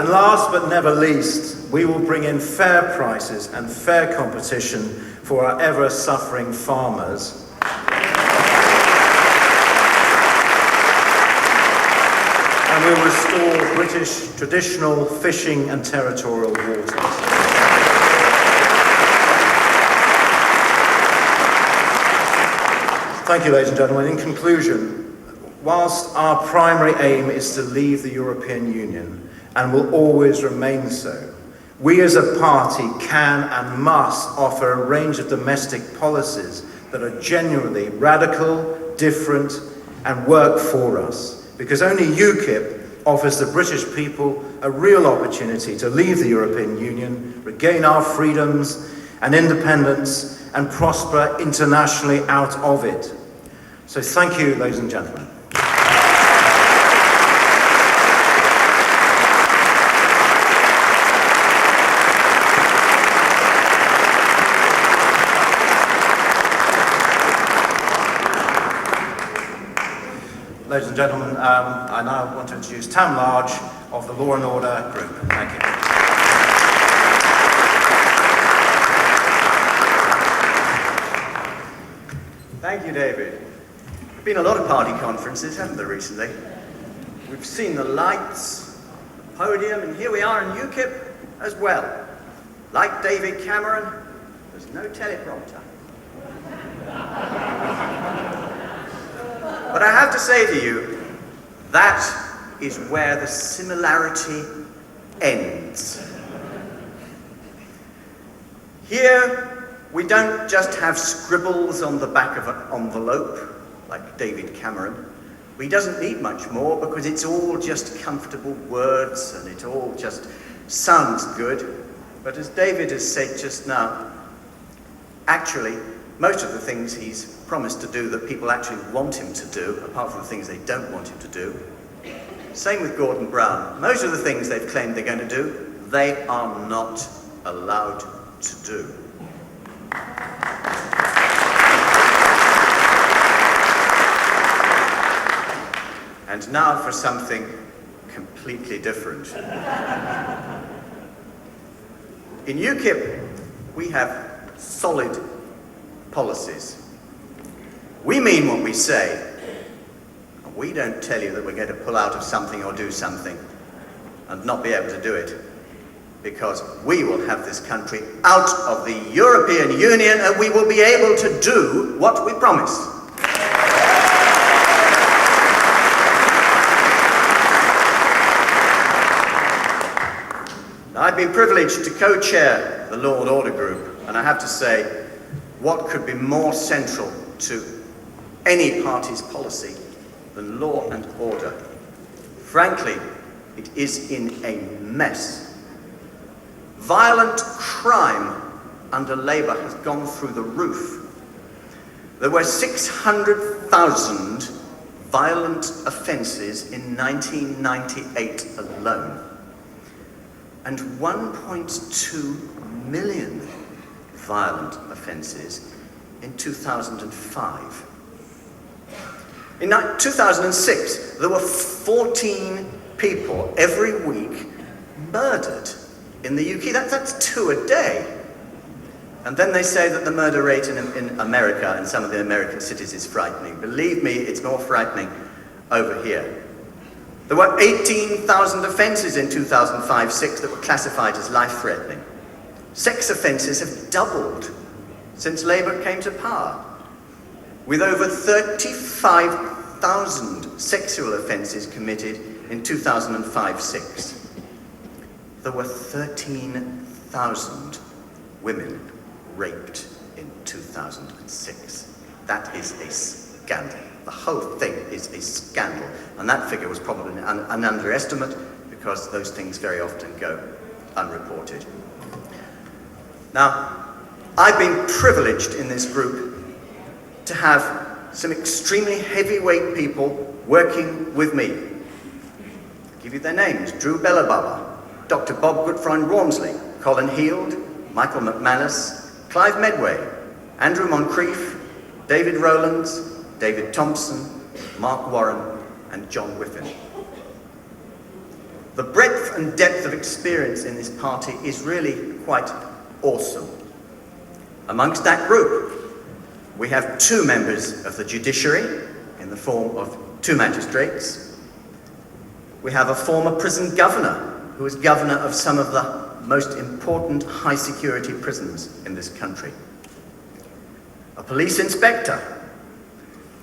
And last but never least, we will bring in fair prices and fair competition for our ever-suffering farmers. And we'll restore British traditional fishing and territorial waters. Thank you, ladies and gentlemen. In conclusion, whilst our primary aim is to leave the European Union, and will always remain so, we as a party can and must offer a range of domestic policies that are genuinely radical, different, and work for us. Because only UKIP offers the British people a real opportunity to leave the European Union, regain our freedoms and independence, and prosper internationally out of it. So thank you, ladies and gentlemen. Ladies and gentlemen, I now want to introduce Tam Large of the Law and Order Group. Thank you.
Thank you, David. There have been a lot of party conferences, haven't there, recently? We've seen the lights, the podium, and here we are in UKIP as well. Like David Cameron, there's no teleprompter. But I have to say to you, that is where the similarity ends. Here, we don't just have scribbles on the back of an envelope, like David Cameron. He doesn't need much more because it's all just comfortable words and it all just sounds good. But as David has said just now, actually, most of the things he's promised to do that people actually want him to do, apart from the things they don't want him to do. Same with Gordon Brown. Most of the things they've claimed they're going to do, they are not allowed to do. And now for something completely different. In UKIP, we have solid policies. We mean what we say. We don't tell you that we're going to pull out of something or do something and not be able to do it, because we will have this country out of the European Union and we will be able to do what we promise. Now, I've been privileged to co-chair the Law and Order Group, and I have to say, what could be more central to any party's policy than law and order? Frankly, it is in a mess. Violent crime under Labour has gone through the roof. There were 600,000 violent offences in 1998 alone, and 1.2 million violent offences in 2005. In 2006, there were 14 people every week murdered in the UK. That's 2 a day. And then they say that the murder rate in America and some of the American cities is frightening. Believe me, it's more frightening over here. There were 18,000 offences in 2005-06 that were classified as life-threatening. Sex offences have doubled since Labour came to power, with over 35,000 sexual offences committed in 2005-06. There were 13,000 women raped in 2006. That is a scandal. The whole thing is a scandal. And that figure was probably an underestimate, because those things very often go unreported. Now, I've been privileged in this group to have some extremely heavyweight people working with me. I'll give you their names: Drew Bellababa, Dr. Bob Goodfriend-Walmsley, Colin Heald, Michael McManus, Clive Medway, Andrew Moncrief, David Rowlands, David Thompson, Mark Warren, and John Whiffen. The breadth breadth and depth of experience in this party is really quite awesome. Amongst that group, we have 2 members of the judiciary in the form of 2 magistrates. We have a former prison governor who is governor of some of the most important high security prisons in this country. A police inspector.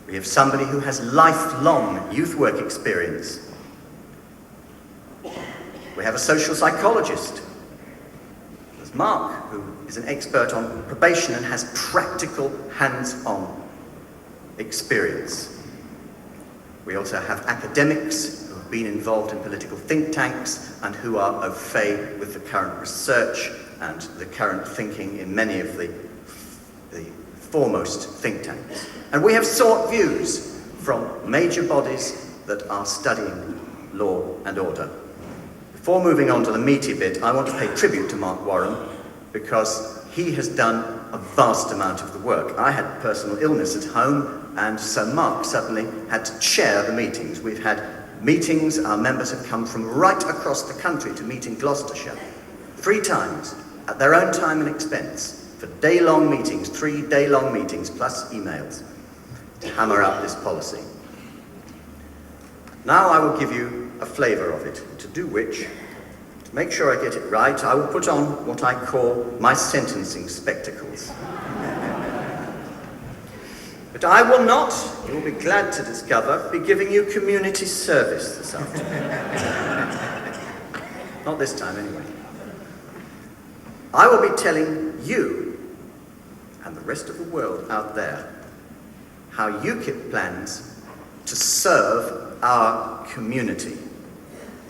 We have somebody who has lifelong youth work experience. We have a social psychologist. There's Mark, who is an expert on probation and has practical, hands-on experience. We also have academics who have been involved in political think tanks and who are au fait with the current research and the current thinking in many of the foremost think tanks. And we have sought views from major bodies that are studying law and order. Before moving on to the meaty bit, I want to pay tribute to Mark Warren because he has done a vast amount of the work. I had personal illness at home, and so Mark suddenly had to chair the meetings. We've had meetings, our members have come from right across the country to meet in Gloucestershire 3 times at their own time and expense for day-long meetings, 3 day-long meetings plus emails to hammer out this policy. Now I will give you a flavour of it, to do which, to make sure I get it right, I will put on what I call my sentencing spectacles. But I will not, you will be glad to discover, be giving you community service this afternoon. Not this time, anyway. I will be telling you and the rest of the world out there how UKIP plans to serve our community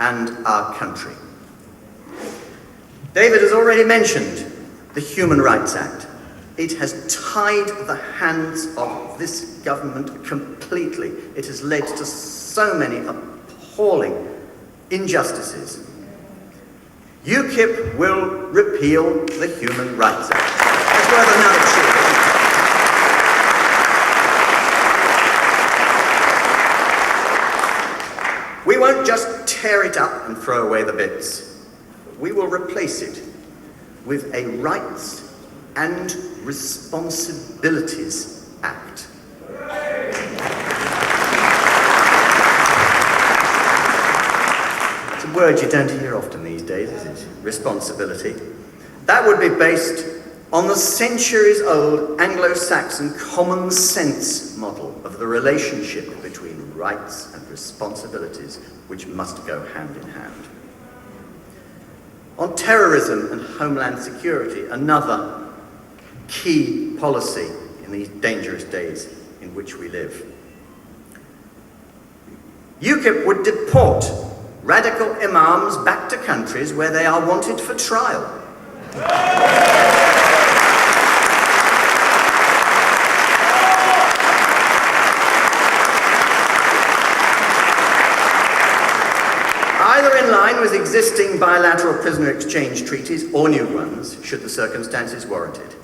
and our country. David has already mentioned the Human Rights Act. It has tied the hands of this government completely. It has led to so many appalling injustices. UKIP will repeal the Human Rights Act. That's worth another cheer. We won't just tear it up and throw away the bits. We will replace it with a Rights and Responsibilities Act. It's a word you don't hear often these days, is it? Responsibility. That would be based on the centuries-old Anglo-Saxon common sense model of the relationship between rights and responsibilities, which must go hand in hand. On terrorism and homeland security, another key policy in these dangerous days in which we live. UKIP would deport radical imams back to countries where they are wanted for trial. Either in line with existing bilateral prisoner exchange treaties or new ones, should the circumstances warrant it.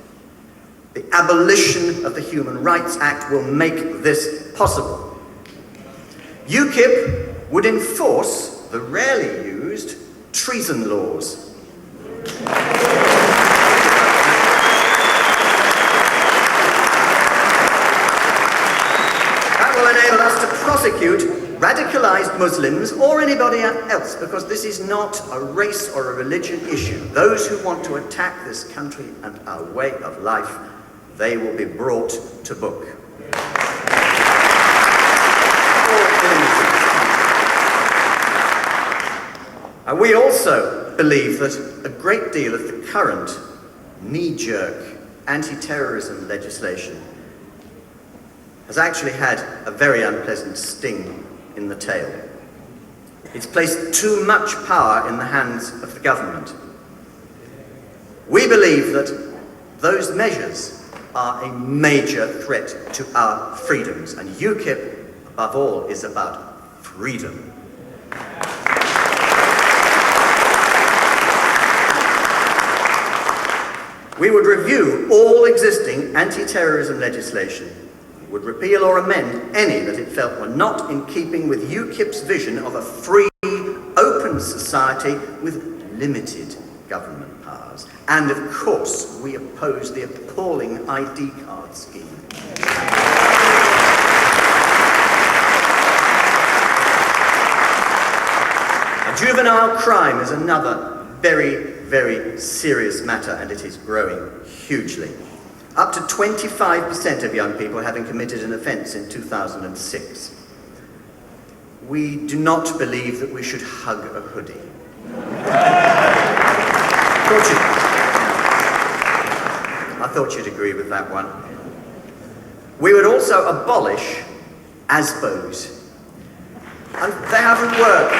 The abolition of the Human Rights Act will make this possible. UKIP would enforce the rarely used treason laws. That will enable us to prosecute radicalized Muslims or anybody else, because this is not a race or a religion issue. Those who want to attack this country and our way of life, they will be brought to book. And we also believe that a great deal of the current knee-jerk anti-terrorism legislation has actually had a very unpleasant sting in the tail. It's placed too much power in the hands of the government. We believe that those measures are a major threat to our freedoms, and UKIP, above all, is about freedom. We would review all existing anti-terrorism legislation, would repeal or amend any that it felt were not in keeping with UKIP's vision of a free, open society with limited government powers. And of course, we oppose the appalling ID card scheme. Juvenile crime is another very, very serious matter, and it is growing hugely. Up to 25% of young people having committed an offence in 2006. We do not believe that we should hug a hoodie. I thought you'd agree with that one. We would also abolish ASBOs. And they haven't worked.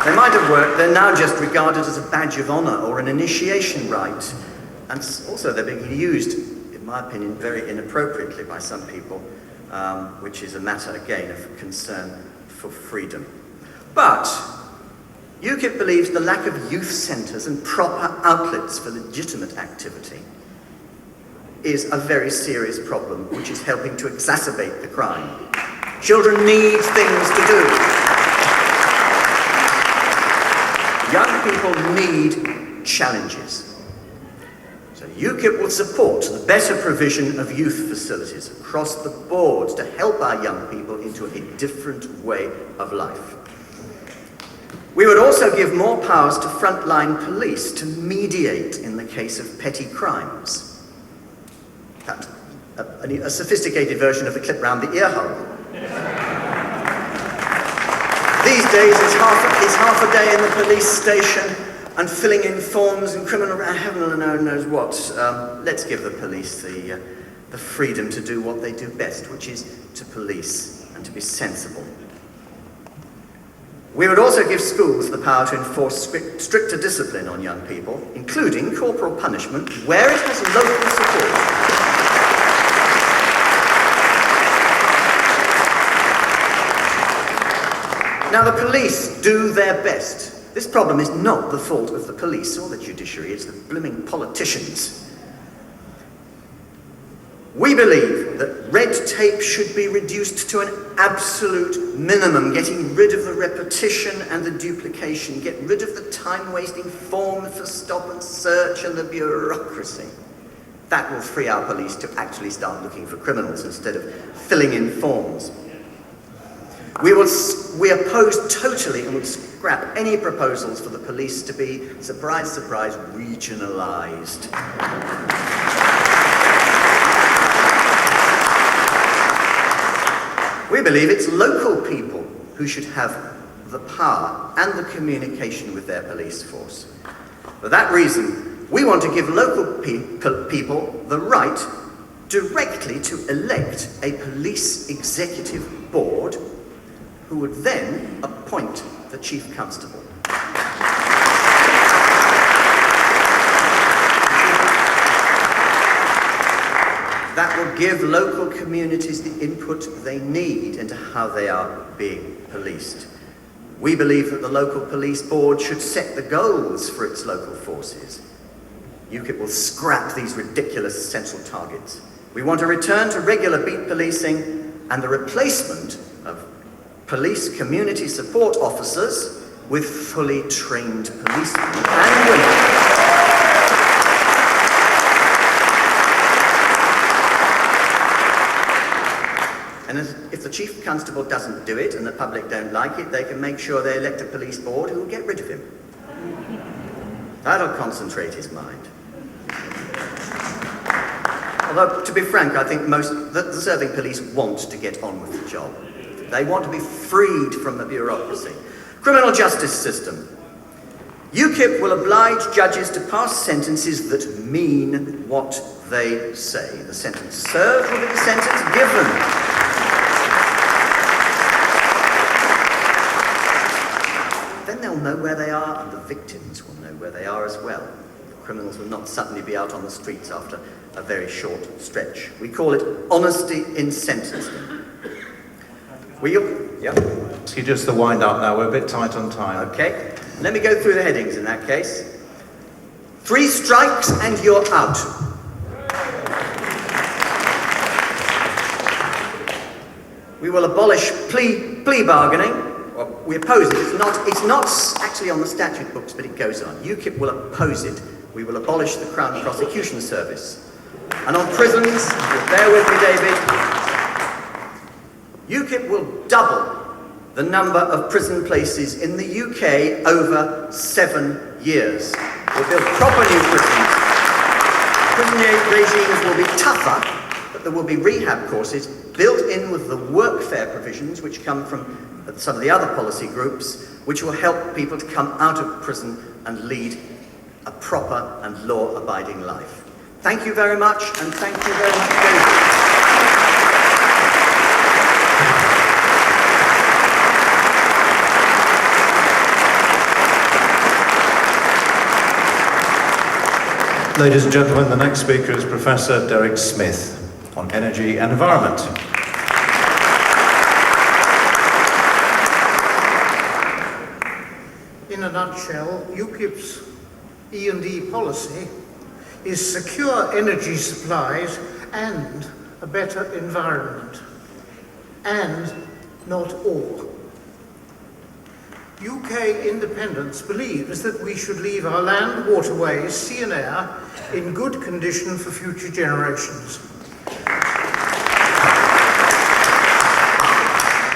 They might have worked. They're now just regarded as a badge of honour or an initiation rite. And also they're being used, in my opinion, very inappropriately by some people, which is a matter, again, of concern for freedom. But UKIP believes the lack of youth centres and proper outlets for legitimate activity is a very serious problem, which is helping to exacerbate the crime. Children need things to do. Young people need challenges. So UKIP will support the better provision of youth facilities across the board to help our young people into a different way of life. We would also give more powers to frontline police to mediate in the case of petty crimes. Perhaps a sophisticated version of the clip round the ear hole. These days it's half a day in the police station and filling in forms and criminal, heaven knows what. Let's give the police the freedom to do what they do best, which is to police and to be sensible. We would also give schools the power to enforce stricter discipline on young people, including corporal punishment, where it has local support. Now, the police do their best. This problem is not the fault of the police or the judiciary, it's the blooming politicians. We believe that red tape should be reduced to an absolute minimum, getting rid of the repetition and the duplication, get rid of the time-wasting forms for stop and search and the bureaucracy. That will free our police to actually start looking for criminals instead of filling in forms. We oppose totally and would scrap any proposals for the police to be, surprise, surprise, regionalised. We believe it's local people who should have the power and the communication with their police force. For that reason, we want to give local people the right directly to elect a police executive board who would then appoint the chief constable. That will give local communities the input they need into how they are being policed. We believe that the local police board should set the goals for its local forces. UKIP will scrap these ridiculous central targets. We want a return to regular beat policing and the replacement of police community support officers with fully trained policemen and women. And if the chief constable doesn't do it and the public don't like it, they can make sure they elect a police board who will get rid of him. That'll concentrate his mind. Although, to be frank, I think the serving police want to get on with the job. They want to be freed from the bureaucracy. Criminal justice system. UKIP will oblige judges to pass sentences that mean what they say. The sentence served will be the sentence given. Then they'll know where they are, and the victims will know where they are as well. The criminals will not suddenly be out on the streets after a very short stretch. We call it honesty in sentencing.
Yep. Ask you just to wind up now, we're a bit tight on time.
Okay, let me go through the headings in that case. 3 strikes and you're out. We will abolish plea bargaining, well, we oppose it. It's not actually on the statute books, but it goes on. UKIP will oppose it. We will abolish the Crown Prosecution Service. And on prisons, you'll bear with me, David, UKIP will double the number of prison places in the UK over 7 years. We'll build proper new prisons. Prison regimes will be tougher, but there will be rehab courses built in with the workfare provisions which come from some of the other policy groups, which will help people to come out of prison and lead a proper and law-abiding life. Thank you very much, and thank you very much, David.
Ladies and gentlemen, the next speaker is Professor Derek Smith on energy and environment.
In a nutshell, UKIP's E&E policy is secure energy supplies and a better environment, and not or. UK independence believes that we should leave our land, waterways, sea and air in good condition for future generations.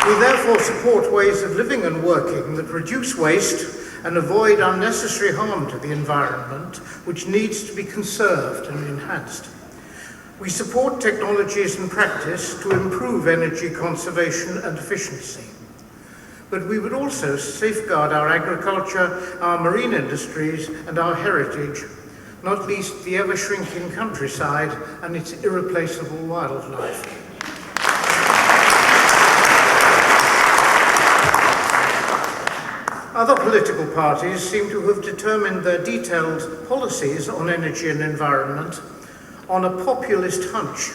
We therefore support ways of living and working that reduce waste and avoid unnecessary harm to the environment, which needs to be conserved and enhanced. We support technologies and practice to improve energy conservation and efficiency. But we would also safeguard our agriculture, our marine industries, and our heritage, not least the ever-shrinking countryside and its irreplaceable wildlife. Other political parties seem to have determined their detailed policies on energy and environment on a populist hunch,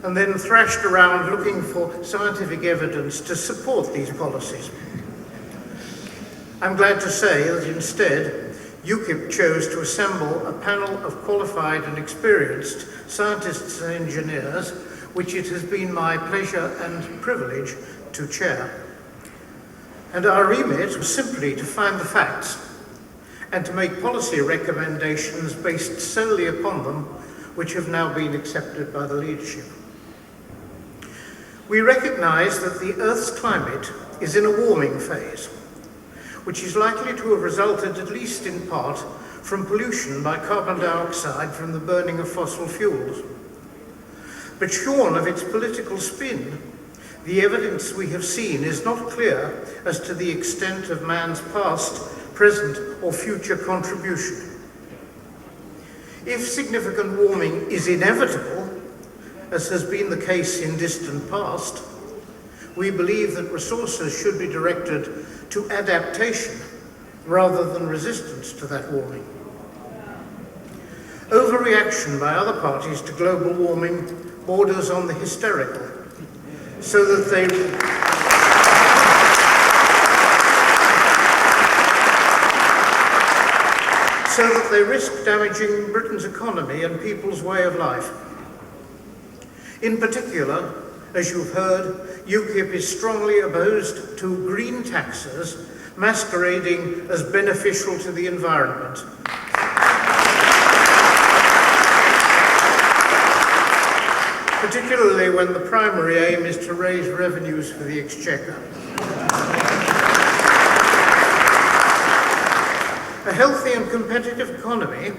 and then thrashed around looking for scientific evidence to support these policies. I'm glad to say that instead, UKIP chose to assemble a panel of qualified and experienced scientists and engineers, which it has been my pleasure and privilege to chair. And our remit was simply to find the facts and to make policy recommendations based solely upon them, which have now been accepted by the leadership. We recognise that the Earth's climate is in a warming phase, which is likely to have resulted, at least in part, from pollution by carbon dioxide from the burning of fossil fuels. But shorn of its political spin, the evidence we have seen is not clear as to the extent of man's past, present, or future contribution. If significant warming is inevitable, as has been the case in distant past, we believe that resources should be directed to adaptation rather than resistance to that warming. Overreaction by other parties to global warming borders on the hysterical, so that they risk damaging Britain's economy and people's way of life. In particular, as you've heard, UKIP is strongly opposed to green taxes masquerading as beneficial to the environment. Particularly when the primary aim is to raise revenues for the Exchequer. A healthy and competitive economy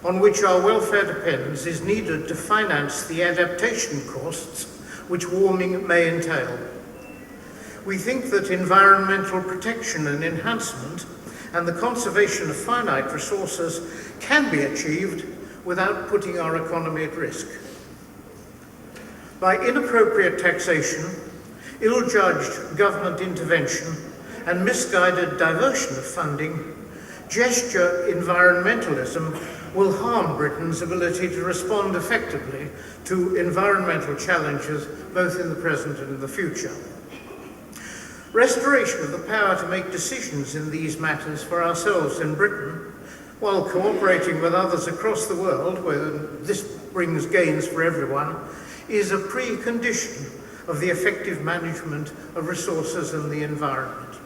on which our welfare depends is needed to finance the adaptation costs which warming may entail. We think that environmental protection and enhancement and the conservation of finite resources can be achieved without putting our economy at risk. By inappropriate taxation, ill-judged government intervention, and misguided diversion of funding, gesture environmentalism will harm Britain's ability to respond effectively to environmental challenges both in the present and in the future. Restoration of the power to make decisions in these matters for ourselves in Britain, while cooperating with others across the world, where this brings gains for everyone, is a precondition of the effective management of resources and the environment.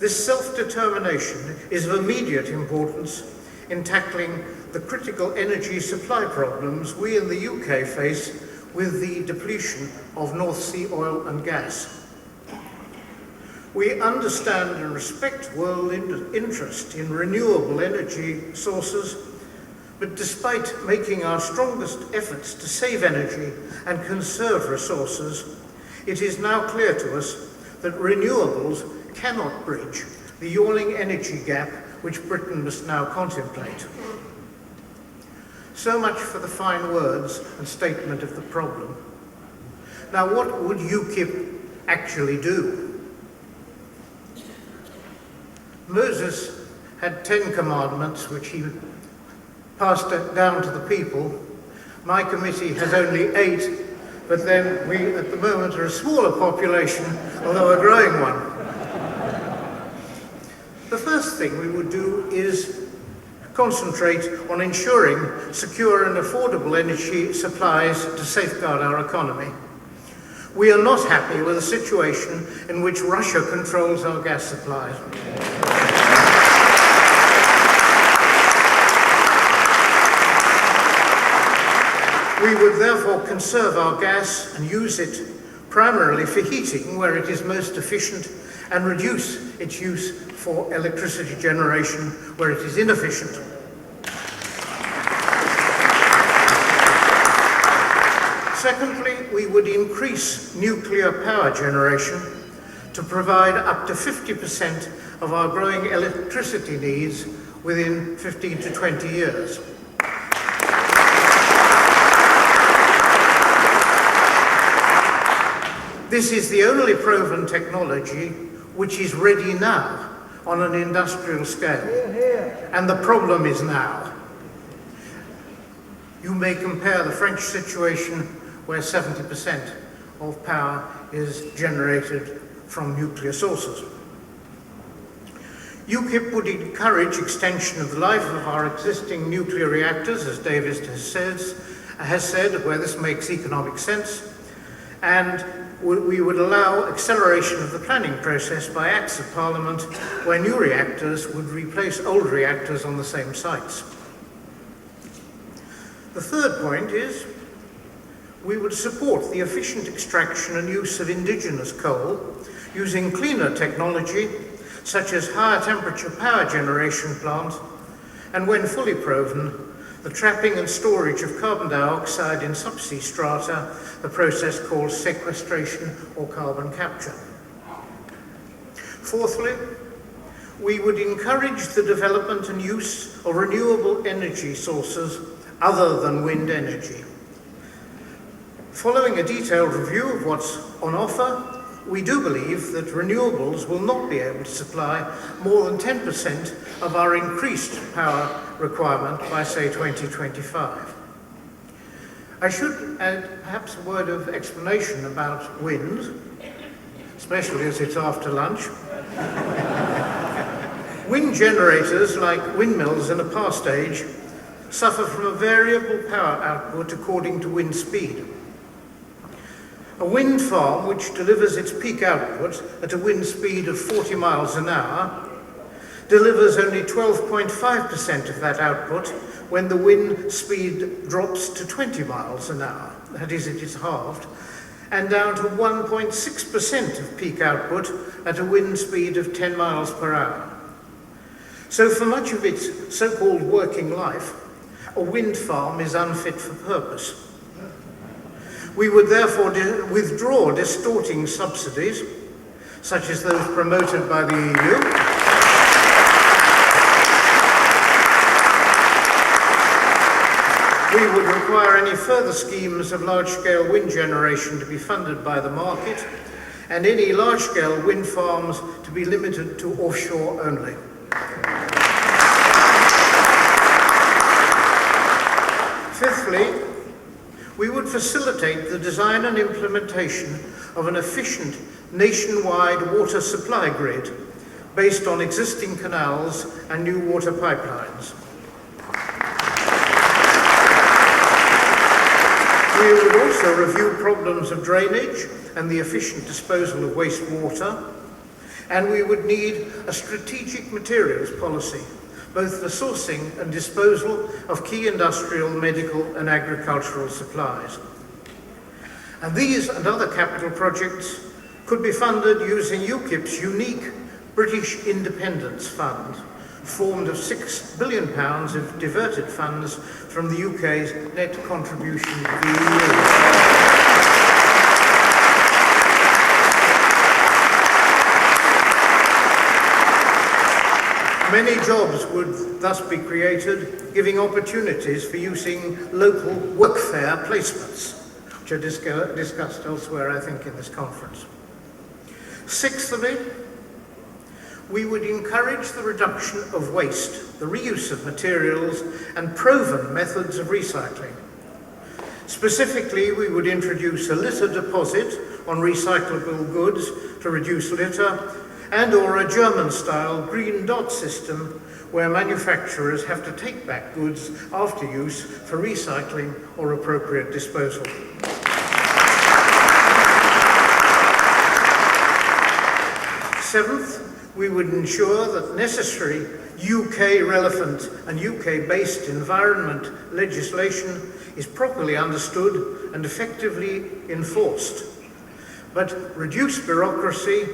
This self-determination is of immediate importance in tackling the critical energy supply problems we in the UK face with the depletion of North Sea oil and gas. We understand and respect world interest in renewable energy sources, but despite making our strongest efforts to save energy and conserve resources, it is now clear to us that renewables cannot bridge the yawning energy gap which Britain must now contemplate. So much for the fine words and statement of the problem. Now, what would UKIP actually do? Moses had 10 commandments which he passed down to the people. My committee has only 8, but then we at the moment are a smaller population, although a growing one. The first thing we would do is concentrate on ensuring secure and affordable energy supplies to safeguard our economy. We are not happy with a situation in which Russia controls our gas supplies. We would therefore conserve our gas and use it primarily for heating where it is most efficient, and reduce its use for electricity generation where it is inefficient. Secondly, we would increase nuclear power generation to provide up to 50% of our growing electricity needs within 15 to 20 years. This is the only proven technology which is ready now on an industrial scale. And the problem is now. You may compare the French situation where 70% of power is generated from nuclear sources. UKIP would encourage extension of the life of our existing nuclear reactors, as David has said, where this makes economic sense, and we would allow acceleration of the planning process by Acts of Parliament where new reactors would replace old reactors on the same sites. The third point is we would support the efficient extraction and use of indigenous coal using cleaner technology such as higher temperature power generation plant, and when fully proven, the trapping and storage of carbon dioxide in subsea strata, the process called sequestration or carbon capture. Fourthly, we would encourage the development and use of renewable energy sources other than wind energy. Following a detailed review of what's on offer, we do believe that renewables will not be able to supply more than 10% of our increased power requirement by, say, 2025. I should add perhaps a word of explanation about wind, especially as it's after lunch. Wind generators, like windmills in a past age, suffer from a variable power output according to wind speed. A wind farm which delivers its peak output at a wind speed of 40 miles an hour delivers only 12.5% of that output when the wind speed drops to 20 miles an hour. That is, it is halved, and down to 1.6% of peak output at a wind speed of 10 miles per hour. So for much of its so-called working life, a wind farm is unfit for purpose. We would therefore withdraw distorting subsidies, such as those promoted by the EU, we would require any further schemes of large-scale wind generation to be funded by the market, and any large-scale wind farms to be limited to offshore only. Fifthly, we would facilitate the design and implementation of an efficient nationwide water supply grid based on existing canals and new water pipelines. We would also review problems of drainage and the efficient disposal of wastewater, And we would need a strategic materials policy, both the sourcing and disposal of key industrial, medical and agricultural supplies. And these and other capital projects could be funded using UKIP's unique British Independence Fund, formed of £6 billion of diverted funds from the UK's net contribution to the EU. Many jobs would thus be created, giving opportunities for using local workfare placements, which are discussed elsewhere, I think, in this conference. Sixthly, we would encourage the reduction of waste, the reuse of materials, and proven methods of recycling. Specifically, we would introduce a litter deposit on recyclable goods to reduce litter, and/or a German-style green dot system where manufacturers have to take back goods after use for recycling or appropriate disposal. Seventh, we would ensure that necessary UK-relevant and UK-based environment legislation is properly understood and effectively enforced, but reduce bureaucracy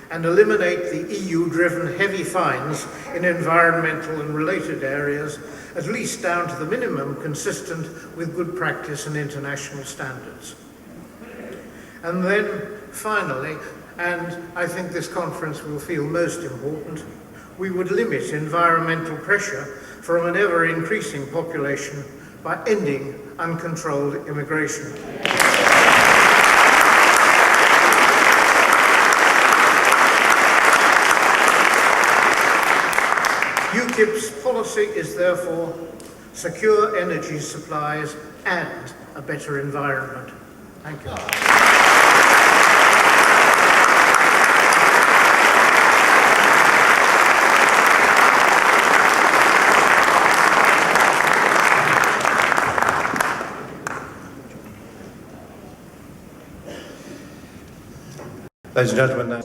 and eliminate the EU-driven heavy fines in environmental and related areas, at least down to the minimum consistent with good practice and international standards. And then, finally, and I think this conference will feel most important, we would limit environmental pressure from an ever-increasing population by ending uncontrolled immigration. UKIP's policy is therefore secure energy supplies and a better environment. Thank you.
Ladies and gentlemen,